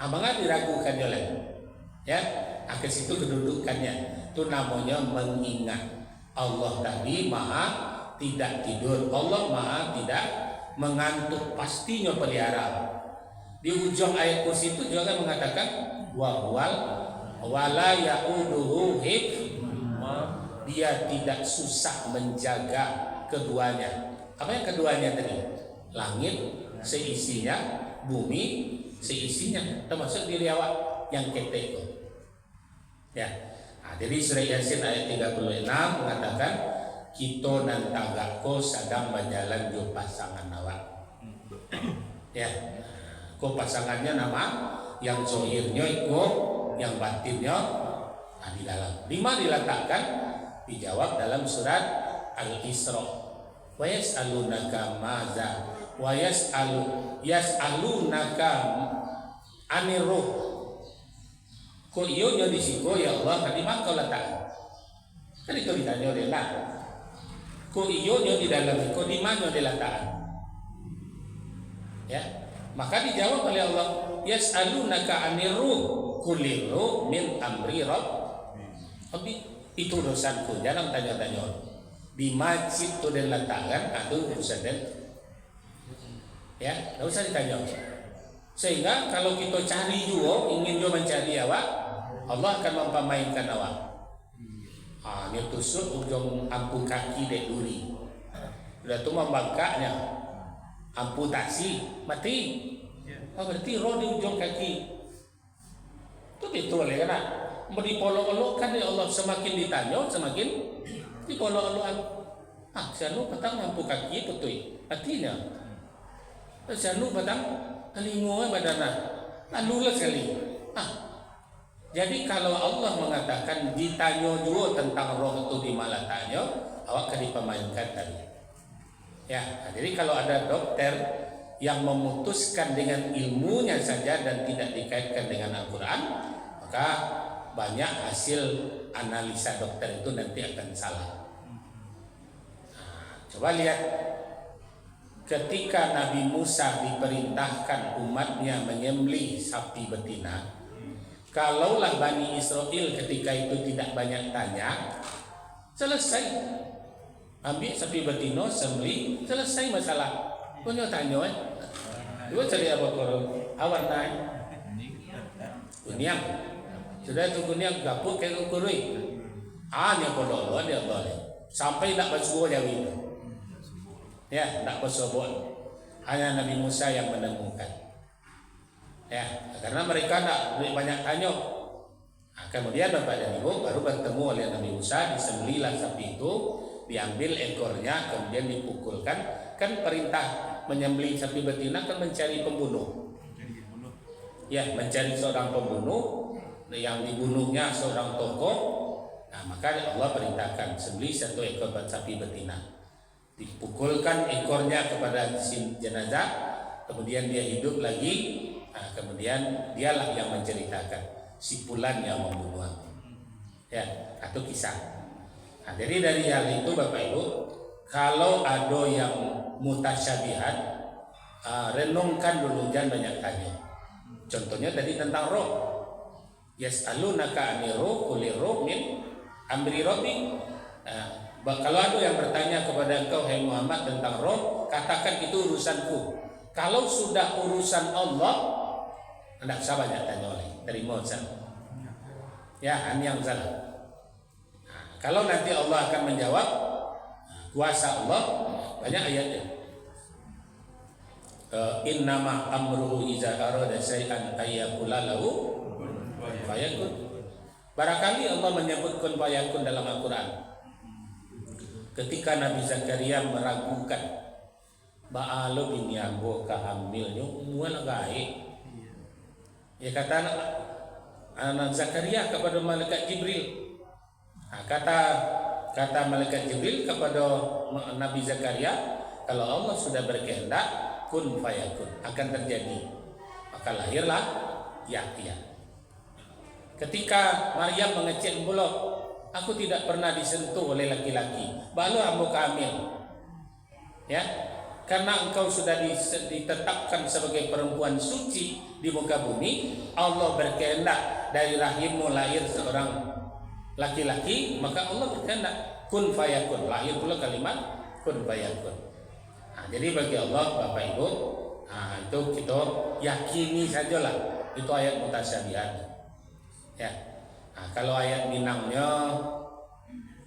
Abangan diragukan oleh ya. Ke situ kedudukannya itu namanya mengingat. Allah tadi maha tidak tidur, Allah maha tidak mengantuk, pastinya pelihara. Di ujung ayat kursi itu juga mengatakan wa huwal wala yauduhu hifdzuhuma, dia tidak susah menjaga keduanya. Apa yang keduanya tadi? Langit seisinya, bumi seisinya, termasuk diri awak yang ketek itu. Ya. Jadi surah Yasin ayat 36 mengatakan kita dan tagako sedang berjalan di pasangan awak. Ya. Ko pasangannya nama yang zohirnya itu, yang batinnya di dalam. 5 diletakkan dijawab dalam surat Al-Isra. Wa yas'alunaka maza wa yas'alunaka anir ruh. Ko iyo nya di siko ya Allah di mana kau letak? Kan itu ditanya dia lah. Ko iyo nya di dalam ko di mana diletakkan? Ya. Maka dijawab oleh Allah, yas'alunaka anir ruh kulir ruh min amri rabbi. Itu urusanku, jangan tanya-tanya. Di masjid itu dan letakkan, aduh urusan dan ya, tidak usah ditanya. Sehingga kalau kita cari juga, ingin juga mencari awak, Allah akan mempamainkan awak. Ini tusuk ujung ampu kaki dek duri. Sudah tu membangkaknya. Amputasi, mati. Berarti roh di ujung kaki. Itu betul ya kan? Mau dipolok-olokkan ya Allah, semakin ditanya semakin dipolok-olokkan. Sianu petang ampu kaki betul. Artinya, sianu petang telingonya badana. Lalu sekali. Jadi kalau Allah mengatakan ditanya juga tentang roh itu di mana tanya, awak akan dipermainkan tadi. Ya, jadi kalau ada dokter yang memutuskan dengan ilmunya saja dan tidak dikaitkan dengan Al-Quran, maka banyak hasil analisa dokter itu nanti akan salah. Coba lihat, ketika Nabi Musa diperintahkan umatnya menyembelih sapi betina, kalaulah Bani Israel ketika itu tidak banyak tanya, selesai. Ambil sapi betina, sembelih, selesai masalah. Punya tanya dua cari apa korang? Awan naik kuniang. Sudah itu kuniang gapuk kayak kurui. Hanya kodok dia boleh. Sampai tak bersubuh jauh itu. Ya, tak bersubuh. Hanya Nabi Musa yang menemukan. Ya, karena mereka tak banyak tanya. Kemudian Bapak dan Ibu baru bertemu oleh Nabi Musa, disembelihlah sapi itu. diambil ekornya kemudian dipukulkan. Kan perintah menyembelih sapi betina kan mencari pembunuh. Ya, mencari seorang pembunuh yang dibunuhnya seorang tokoh. Nah, maka Allah perintahkan sembelih satu ekor sapi betina. Dipukulkan ekornya kepada si jenazah, kemudian dia hidup lagi. Nah, kemudian dialah yang menceritakan si fulan yang membunuh aku. Ya, atau kisah. Nah, jadi dari hal itu Bapak Ibu, kalau ada yang mutasyabihat, renungkan dulu, jangan banyak tanya. Contohnya tadi tentang roh. Yas'alunaka 'anir ruh qulir ruh min amri rabbi. Kalau ada yang bertanya kepada engkau hai Muhammad tentang roh, katakan itu urusanku. Kalau sudah urusan Allah, tidak usah banyak tanya oleh. Terima saja. Ya, yang salah. Nah, kalau nanti Allah akan menjawab, kuasa Allah banyak ayatnya. Innama amruhu iza arada syai'an ayyakula lahu fayakun. Barangkali Allah menyebut kun fayakun dalam Al-Quran. Ketika Nabi Zakaria meragukan ba'alo binyago kehamilnya mual gaib. Ya kata anak Zakaria kepada malaikat Jibril. Nah, kata malaikat Jibril kepada Nabi Zakaria, kalau Allah sudah berkehendak kun fayakun akan terjadi, maka lahirlah Yahya. Ketika Maryam mengecek bulog, aku tidak pernah disentuh oleh laki-laki, baru ambo hamil. Ya, karena engkau sudah ditetapkan sebagai perempuan suci di muka bumi, Allah berkehendak dari rahimmu lahir seorang laki-laki, maka Allah berkehendak kun fayakun, lahir pula kalimat kun fayakun. Nah, jadi bagi Allah Bapak Ibu, nah, itu kita yakini sajalah itu ayat mutasyabihat. Ya, nah, kalau ayat Minangnya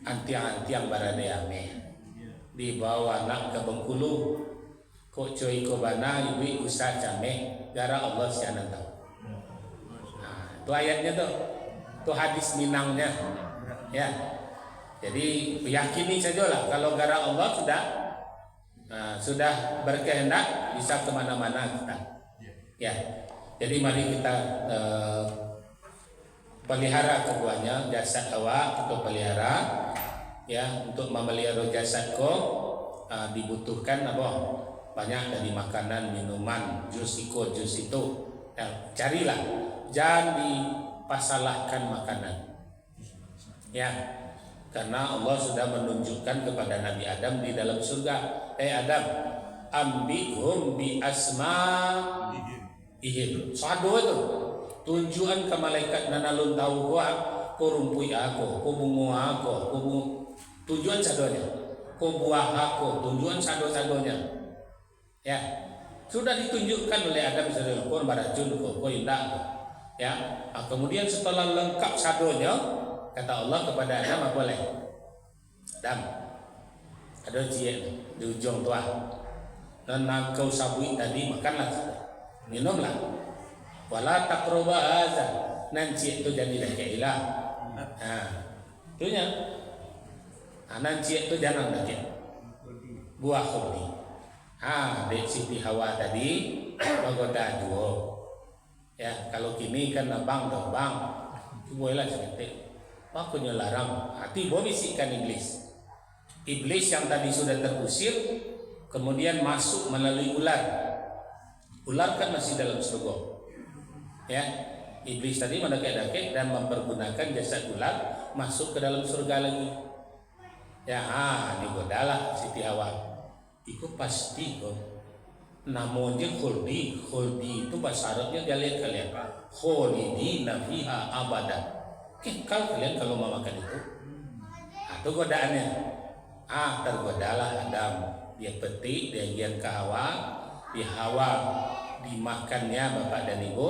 antiang-antiang baradeame dibawa anak ke Bengkulu, kok cuy ko bana ibu usah came gara Allah sianan tahu. Nah, itu ayatnya tuh hadis Minangnya. Ya, jadi yakini sajalah kalau gara Allah sudah berkehendak bisa kemana-mana kita. Ya, jadi mari kita pelihara keduanya, jasad awak kita pelihara. Ya, untuk memelihara jasad dibutuhkan apa? Banyak dari makanan, minuman, jus itu. Ya, carilah, jangan dipasalahkan makanan. Ya, karena Allah sudah menunjukkan kepada Nabi Adam di dalam surga, Adam, ambihum bi asma'ihim. Sado itu tunjuan ke malaikat nanalun tahu gua kurumpui aku, kubungu aku, tujuan sadonya, buah aku, tujuan sado-sadonya. Ya, sudah ditunjukkan oleh Adam sadul kur barajun ko indah. Ya, kemudian setelah lengkap sadonya, kata Allah kepada Adam, apa boleh? Adam, ada cie di ujung tua. Dan kau sabui tadi makanlah, minumlah. Wala taqrabu hadza, nanti itu jadi ilah. Nah, itunya. Nanti itu jangan lagi. Buah khuldi. Dek Siti Hawa tadi pagoda duo. Ya, kalau kini kan bang, bolehlah seperti. Makanya larang. Hati boleh bisikan iblis. Iblis yang tadi sudah terusir, kemudian masuk melalui ular. Ular kan masih dalam surga. Ya, iblis tadi mendekek-dekek dan mempergunakan jasad ular masuk ke dalam surga lagi. Ya, ini godalah Siti Hawa. Itu pasti kok. Namanya khuldi itu bahasa Arabnya kalian. Kholidina fiha abadan. Kekal kalian kalau mau makan itu. Itu godaannya. Tergodalah Adam. Dia petik, dia gian ke Hawa. Di Hawa dimakannya Bapak dan Ibu,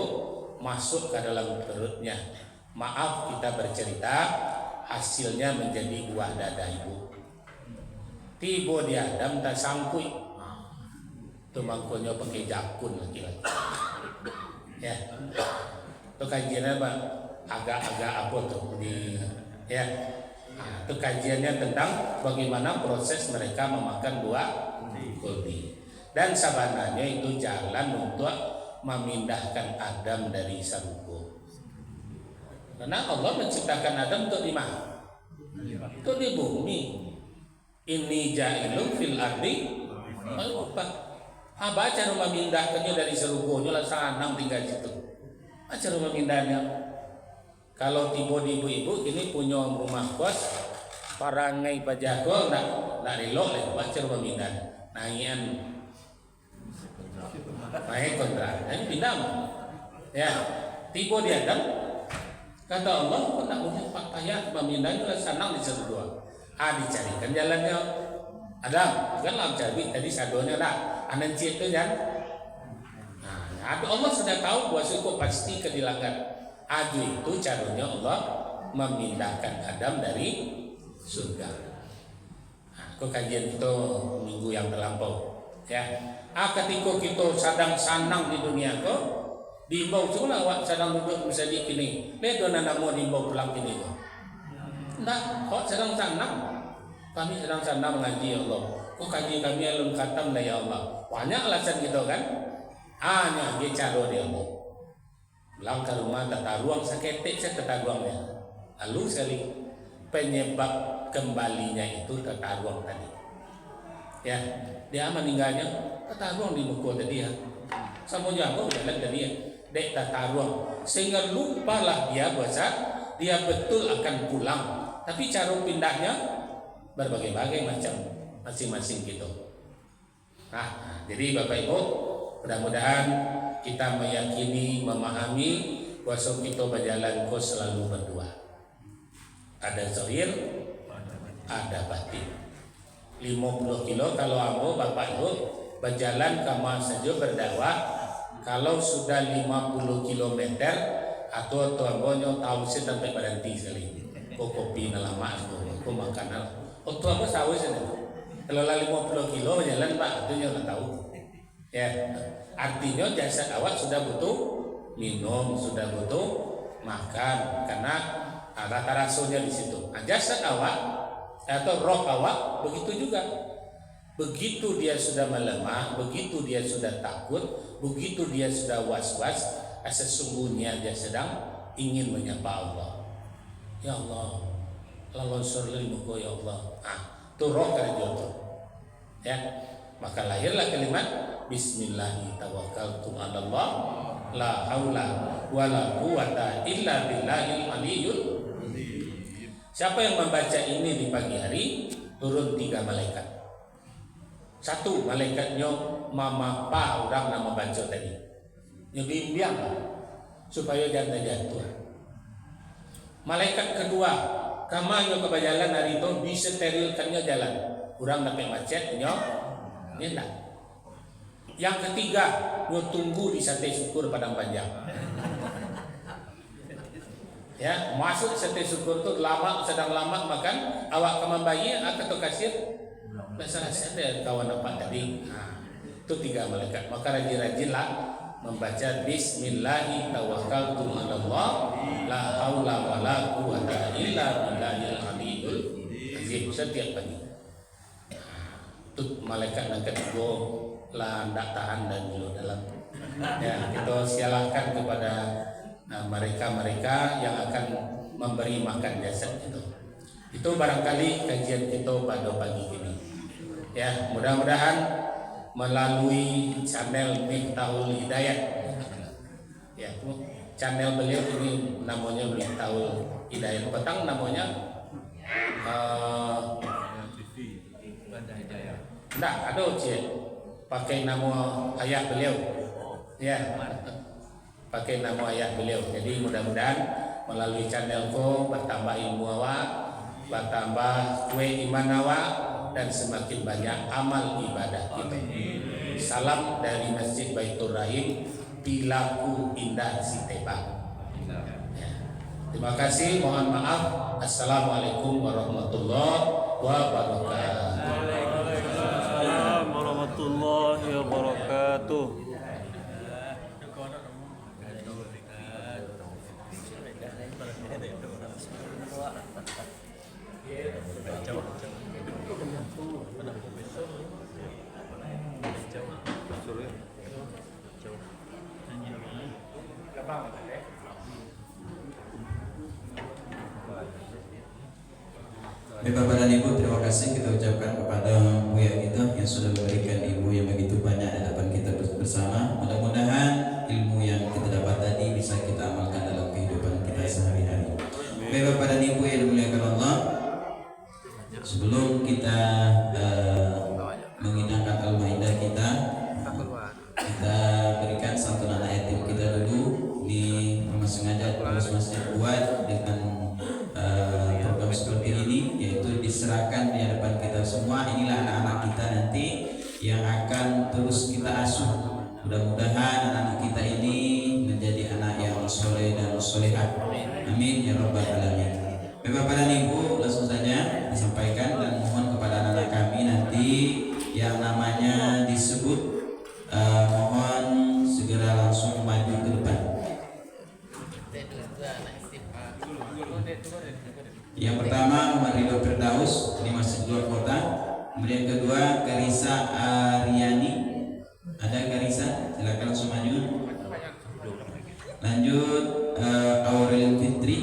masuk ke dalam perutnya. Maaf kita bercerita, hasilnya menjadi buah dada ibu. Tiba di Adam tak sangkui. Itu mangkonya pakai jakun lagi-lagi. Ya. Itu kajian apa? Agak-agak apa tuh di ya. Nah, itu kajiannya tentang bagaimana proses mereka memakan buah kuldi. Dan sebenarnya itu jalan untuk memindahkan Adam dari surga. Karena Allah menciptakan Adam untuk di mana? Itu di bumi. Ini ja'ilun fil ardi apa? Apa cara memindahkannya dari surga? Lah sanang tinggal situ. Apa cara memindahnya? Kalau tiba di ibu-ibu ini punya rumah kos, parangai pajago nak relok lah. Apa cara memindah? Nangian naik kontrak, ini pindah ya. Tiba di Adam, kata Allah, kau tak punya payah memindahnya lah sanang di surga. Dicarikan jalannya. Adam, kan lah cari tadi sadonya lah. Anan cik tu kan. Nah, Allah sudah tahu bahwa suku pasti kedilangan. Itu caranya Allah memindahkan Adam dari surga. Itu kajian itu minggu yang terlampau. Ya. Ketika kita sedang sanang di dunia ko, diimbau cuma awak sedang duduk bisa di kini. Lihat dona namo diimbau pulang kini ko. Enggak, kok sedang sanang. Kami sedang sanang mengaji ya Allah. Kok kaji kami belum khatam lah ya Allah. Banyak alasan gitu kan. Hanya dia caro dia Allah. Pulang ke rumah tata ruang saketik saya tata ruangnya. Lalu sekali penyebab kembalinya itu tata ruang tadi. Ya, dia meninggalnya tata ruang di muka tadi ya. Sama jago jalan tadi ya. Dek tata ruang sehingga lupalah dia bahasa dia betul akan pulang. Tapi cara pindahnya berbagai-bagai macam masing-masing gitu. Nah, jadi Bapak Ibu, mudah-mudahan kita meyakini, memahami bahwa kita berjalan kok selalu berdua. Ada zahir, ada batin. 50 kilo kalau ambo Bapak Ibu berjalan kama saja berdakwah. Kalau sudah 50 kilometer atau ambonya tahu sih sampai berhenti sekali. Kopi nalama ko makanan. Waktu apa sawit sana. Kalau 50 kilo berjalan Pak, itu yang tahu. Ya, artinya jasad awak sudah butuh minum, sudah butuh makan karena rata rasulnya di situ. Jasad awak atau roh awak begitu juga. Begitu dia sudah melemah, begitu dia sudah takut, begitu dia sudah was-was, sesungguhnya dia sedang ingin menyapa Allah. Ya Allah, langsung limuko ya Allah. Itu roh kerja itu. Ya, maka lahirlah kalimat Bismillahirrahmanirrahim. La haula wala quwata illa billahil aliyul. Siapa yang membaca ini di pagi hari, turun 3 malaikat. 1 malaikatnya mama pa orang nama baca tadi. Yang diimbiang supaya jangan jatuh. Malaikat kedua, kamanya kebajalan hari itu disterilkannya jalan. Orang dapat macet nyendak. Yang ketiga, tunggu di sate syukur Padang Panjang. Ya, masuk sate syukur itu lama, sedang lama makan, awak kemambayi atau kasir, masalah saya kawan apa tadi. Itu 3 malaikat. Maka rajin-rajinlah membaca Bismillahirrahmanirrahim. La haula wala quwata illa billahil aliyul azim. Setiap pagi. Itu malaikat yang kedua lah tidak tahan dan dulu dalam. Ya, kita silakan kepada mereka-mereka yang akan memberi makan jasad itu. Itu barangkali kajian kita pada pagi ini. Ya, mudah-mudahan melalui channel Miftahul Hidayat. Ya, channel beliau ini namanya Miftahul Hidayat. Petang namanya enggak, ada cik pakai nama ayah beliau. Ya, pakai nama ayah beliau. Jadi mudah-mudahan melalui channelku bertambah ilmu awak, bertambah kue iman awak, dan semakin banyak amal ibadah kita. Salam dari Masjid Baitur Rahim, Pilaku Indah Sitebak. Ya. Terima kasih, mohon maaf. Assalamualaikum warahmatullahi wabarakatuh. Waalaikumsalam warahmatullahi wabarakatuh. Bapak dan Ibu, terima kasih kita ucapkan kepada Buya kita yang sudah memberikan ilmu yang begitu banyak di hadapan kita bersama. Mudah-mudahan ilmu yang kita dapat tadi bisa kita amalkan dalam kehidupan kita sehari-hari. Bapak dan Ibu yang dimuliakan Allah, sebelum kita menghidangkan Al-Maidah kita berikan santunan yatim kita dulu di rumah sengaja terus masjid buat dengan program seperti ini, yaitu diserahkan di hadapan kita semua. Inilah anak-anak kita nanti yang akan terus kita asuh. Mudah-mudahan anak-anak kita ini menjadi anak yang soleh dan solehah. Amin ya rabbal alamin. Bapak dan Ibu, langsung saja disampaikan dan mohon kepada anak-anak kami nanti yang namanya disebut mohon segera langsung maju ke depan. Yang pertama Muhammad Ridho Firdaus di Masjid Luar Kota. Kemudian kedua Karisa Aryani. Ada Karisa? Silakan langsung maju. Lanjut Aurel Fitri.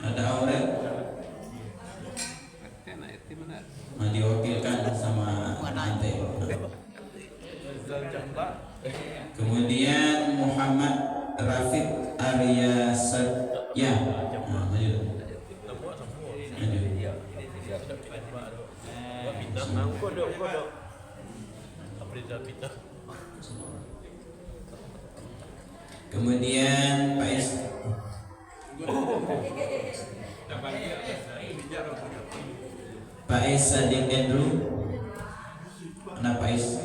Ada Aurel? Diwakilkan sama Ante. Kemudian Muhammad Rafiq Arya Satya. Maju. Kemudian Pak Is. Pak Is Sadik Andrew. Mana Pak Is?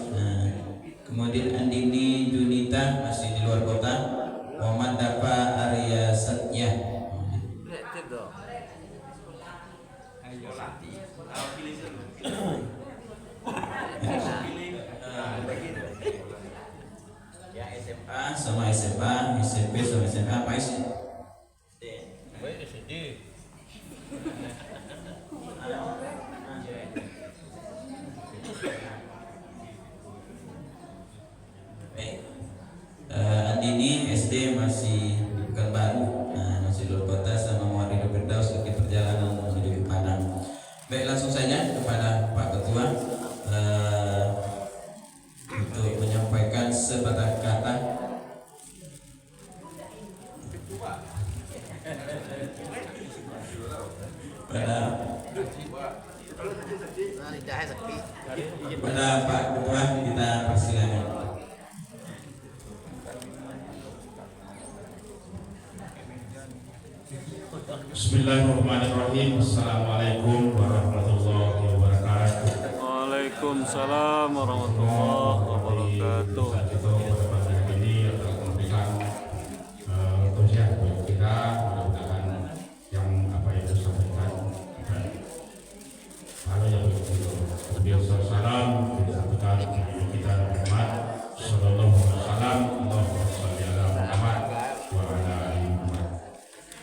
Kemudian Andini Junita masih di luar kota. Muhammad Dafa Arya Satya. SMA sama SMA, SMP sama SMA, Pak Is. Andini SD masih di Pekanbaru, masih di luar kota, sama Muhammad Ridho Firdaus lagi perjalanan menuju ke Padang. Baik, langsung saja kepada Pak Ketua untuk menyampaikan sepatah kata. Pada Pak Ketua kita persilakan. Bismillahirrahmanirrahim. Assalamualaikum warahmatullahi wabarakatuh. Waalaikumsalam warahmatullahi wabarakatuh. Kita pada pagi hari ini akan memberikan tausiah bagi kita. Mudah-mudahan yang apa yang disampaikan dan hal yang begitu. Kemudian salam disampaikan kepada kita Muhammad Sallallahu Alaihi Wasallam. Allahumma sholli ala Muhammad wa ala ali Muhammad.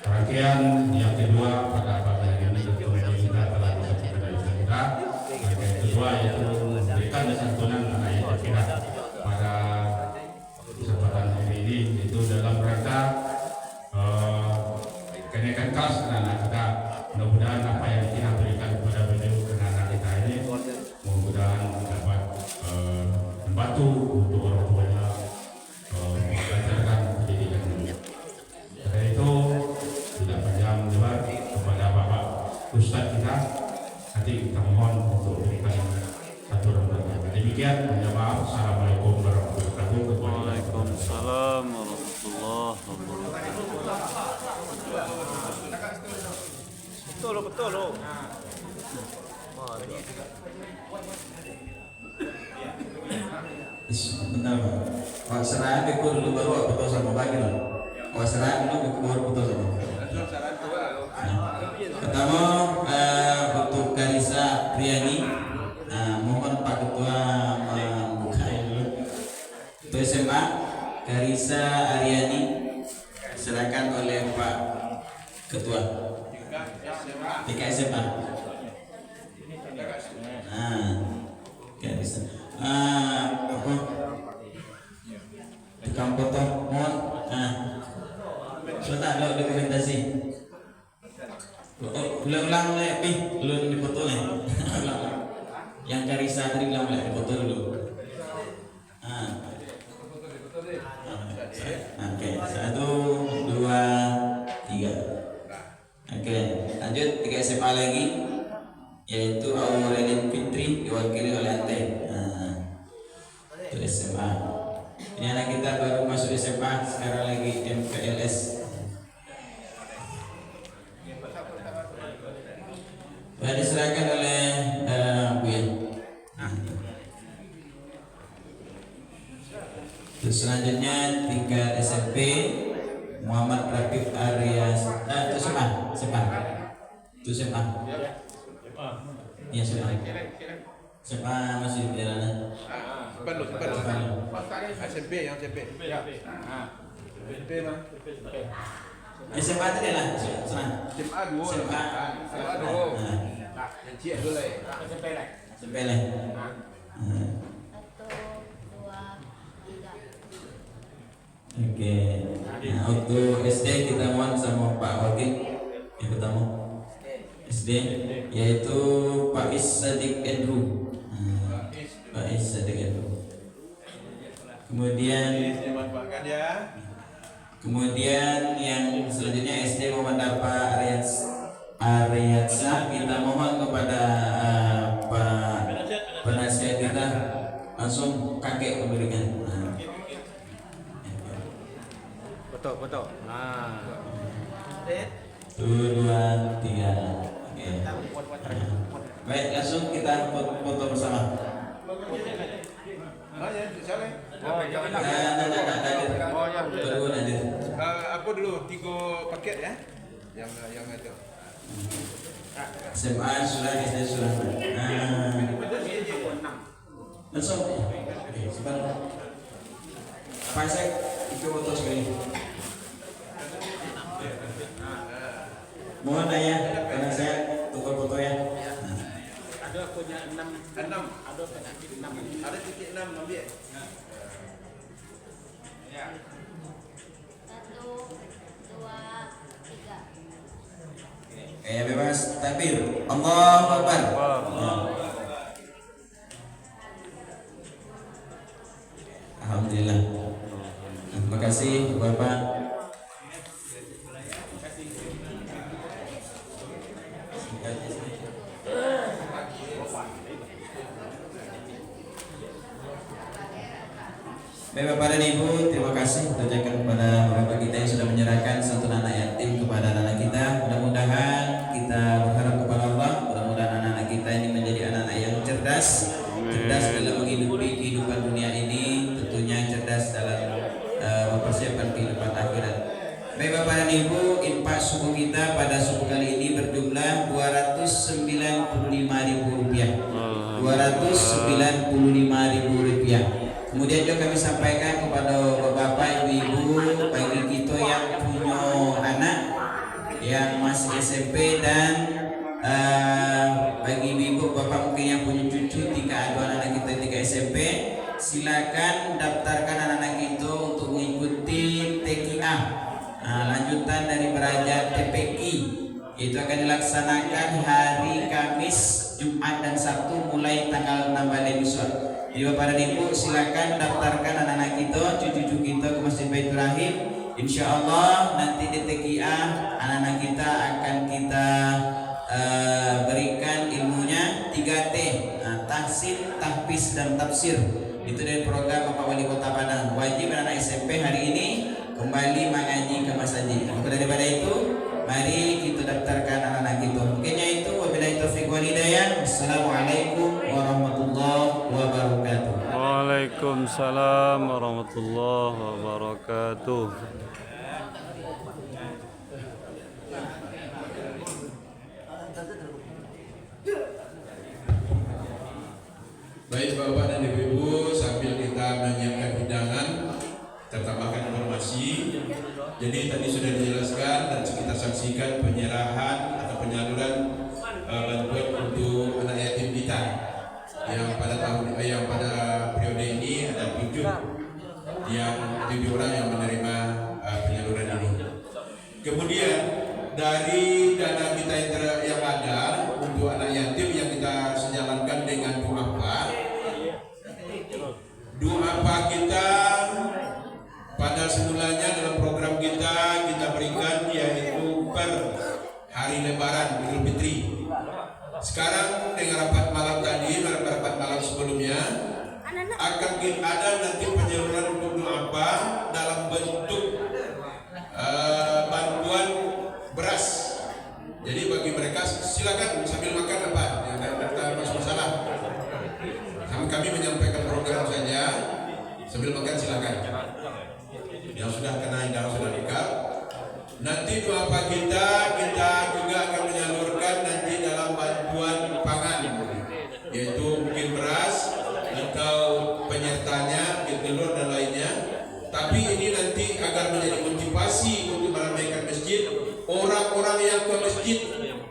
Rangkaian yang kedua pada pagi hari ini tentu kita telah disampaikan dari kita. Rangkaian kedua yaitu memberikan santunan anak kita pada kesempatan hari ini, itu dalam rangka kenaikan kelas anak kita. Mudah-mudahan apa yang kita berikan kepada anak kita ini mudah-mudahan dapat membantu untuk orang tuanya mengajarkan pendidikan dunia. Karena itu tidak panjang lebar kepada Bapak Ustadz kita, nanti kita mohon untuk berikan satu renungan. Demikian, mohon maaf. Assalamualaikum warahmatullahi wabarakatuh. Waalaikumsalam warahmatullahi wabarakatuh. Betul loh. Bentar, Pak Serahan Beko dulu baru Pak Ketua sama bagi loh. Pak Serahan dulu Beko baru Ketua sama. Pertama untuk Karisa Priani, mohon Pak Ketua membuka dulu. Untuk SMA Karisa Aryani diserahkan oleh Pak Ketua. Tiga SMA. Karisa. Apa? Tukang foto, mohon. Sudah lo dokumentasi. Ulang-ulang lebih. santri bilang boleh foto dulu. Oke, 1, 2, 3. Oke, lanjut 3 SMA lagi, yaitu Aurelin Fitri diwakili oleh Ante. Itu SMA. Ini anak kita baru masuk SMA, sekarang lagi MPLS. Sudah diserahkan oleh Bu ya. Terus selanjutnya tinggal SMP Muhammad Rafiq Aryas. Itu SMA. Itu SMA. Iya SMA. SMA masih di perjalanan. Simpan. SMP yang SMP. SMP mah. SMA tadi lah. Senang. SMA 2. SMA 2. Yang cik dulu lah. SMP lah. 1, 2, 3. Oke. Nah, untuk SD kita mohon sama Pak Wakil yang pertama. SD yaitu Pak Is Sadiq Andrew. Pak Is Sadiq Andrew. Kemudian yang selanjutnya SD Muhammad Apa Aryatsa, kita mohon kepada Pak penasihat kita langsung kakek memberikan. Foto. Nah. 1, 2, 3. Oke. Baik, langsung kita foto bersama. Apa dulu 3 paket ya? Yang itu. SMA sudah, SD sudah. Langsung. Oke, simpan. Pak Sek, ikut foto sekali. Mohon ayah, karena saya tukar foto ya. Ada punya 6. Ada titik 6. Ada titik 6 ambil. 1, 2, 3. Kayak bebas takbir. Allahu Akbar. Alhamdulillah. Terima kasih Bapak. Bapak dan Ibu, terima kasih ucapkan kepada Bapak kita yang sudah menyerahkan satu anak yatim kepada anak kita. Mudah-mudahan kita berharap kepada Allah, mudah-mudahan anak-anak kita ini menjadi anak-anak yang cerdas dalam menghidupi kehidupan dunia ini, tentunya cerdas dalam mempersiapkan kehidupan akhirat. Baik Bapak dan Ibu, infak suku kita pada suku kali ini berjumlah Rp295.000. Rp295.000. Kemudian juga kami sampaikan kepada bapak ibu bagi kita yang punya anak yang masih SMP dan bagi ibu bapak mungkin yang punya cucu tingkat anak kita tingkat SMP, silakan daftarkan anak-anak kita untuk mengikuti TKA lanjutan dari belajar TPI. Itu akan dilaksanakan hari Kamis, Jumat dan Sabtu mulai tanggal 16 besok. Jadi Bapak dan Ibu silakan daftarkan anak-anak kita, cucu-cucu kita ke Masjid Baitur Rahim. Insya Allah nanti di TKA anak-anak kita akan kita berikan ilmunya 3T, tahsin, tahfiz dan tafsir. Itu dari program Bapak Wali Kota Padang. Wajib anak SMP hari ini kembali mengaji ke masjid. Maka daripada itu, mari kita daftarkan anak-anak kita. Mungkinnya itu. Wabillahi taufiq wal hidayah. Wassalamualaikum warahmatullahi wabarakatuh. Waalaikumsalam warahmatullahi wabarakatuh. Baik Bapak dan Ibu, sambil kita menyiapkan hidangan, kita tambahkan informasi. Jadi tadi sudah dijelaskan dan kita saksikan penyerahan atau penyaluran bantuan untuk anak yatim kita yang pada periode ini ada 7 orang yang menerima penyaluran ini. Kemudian dari dana kita yang ada untuk anak yatim yang kita sejalankan dengan doa umumnya akan ada nanti penyaluran untuk duafa dalam bentuk bantuan beras. Jadi bagi mereka silakan sambil makan apa, yang ada masalah. Kami menyampaikan program saja, sambil makan silakan. Yang sudah kena, yang sudah nikah. Nanti duafa kita juga akan menyalurkan nanti dalam bantuan pangan, yaitu mungkin beras atau penyertanya, telur dan lainnya. Tapi ini nanti agar menjadi motivasi untuk meramaikan masjid, orang-orang yang ke masjid.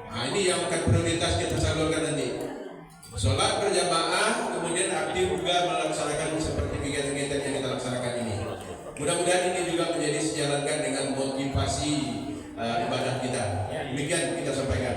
Nah, ini yang akan prioritas kita salurkan nanti. Sholat berjamaah, kemudian aktif juga melaksanakan seperti kegiatan-kegiatan yang kita laksanakan ini. Mudah-mudahan ini juga menjadi sejalankan dengan motivasi ibadah kita. Demikian kita sampaikan.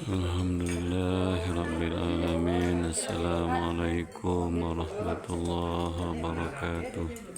Alhamdulillahirabbil alamin. Assalamualaikum warahmatullahi wabarakatuh.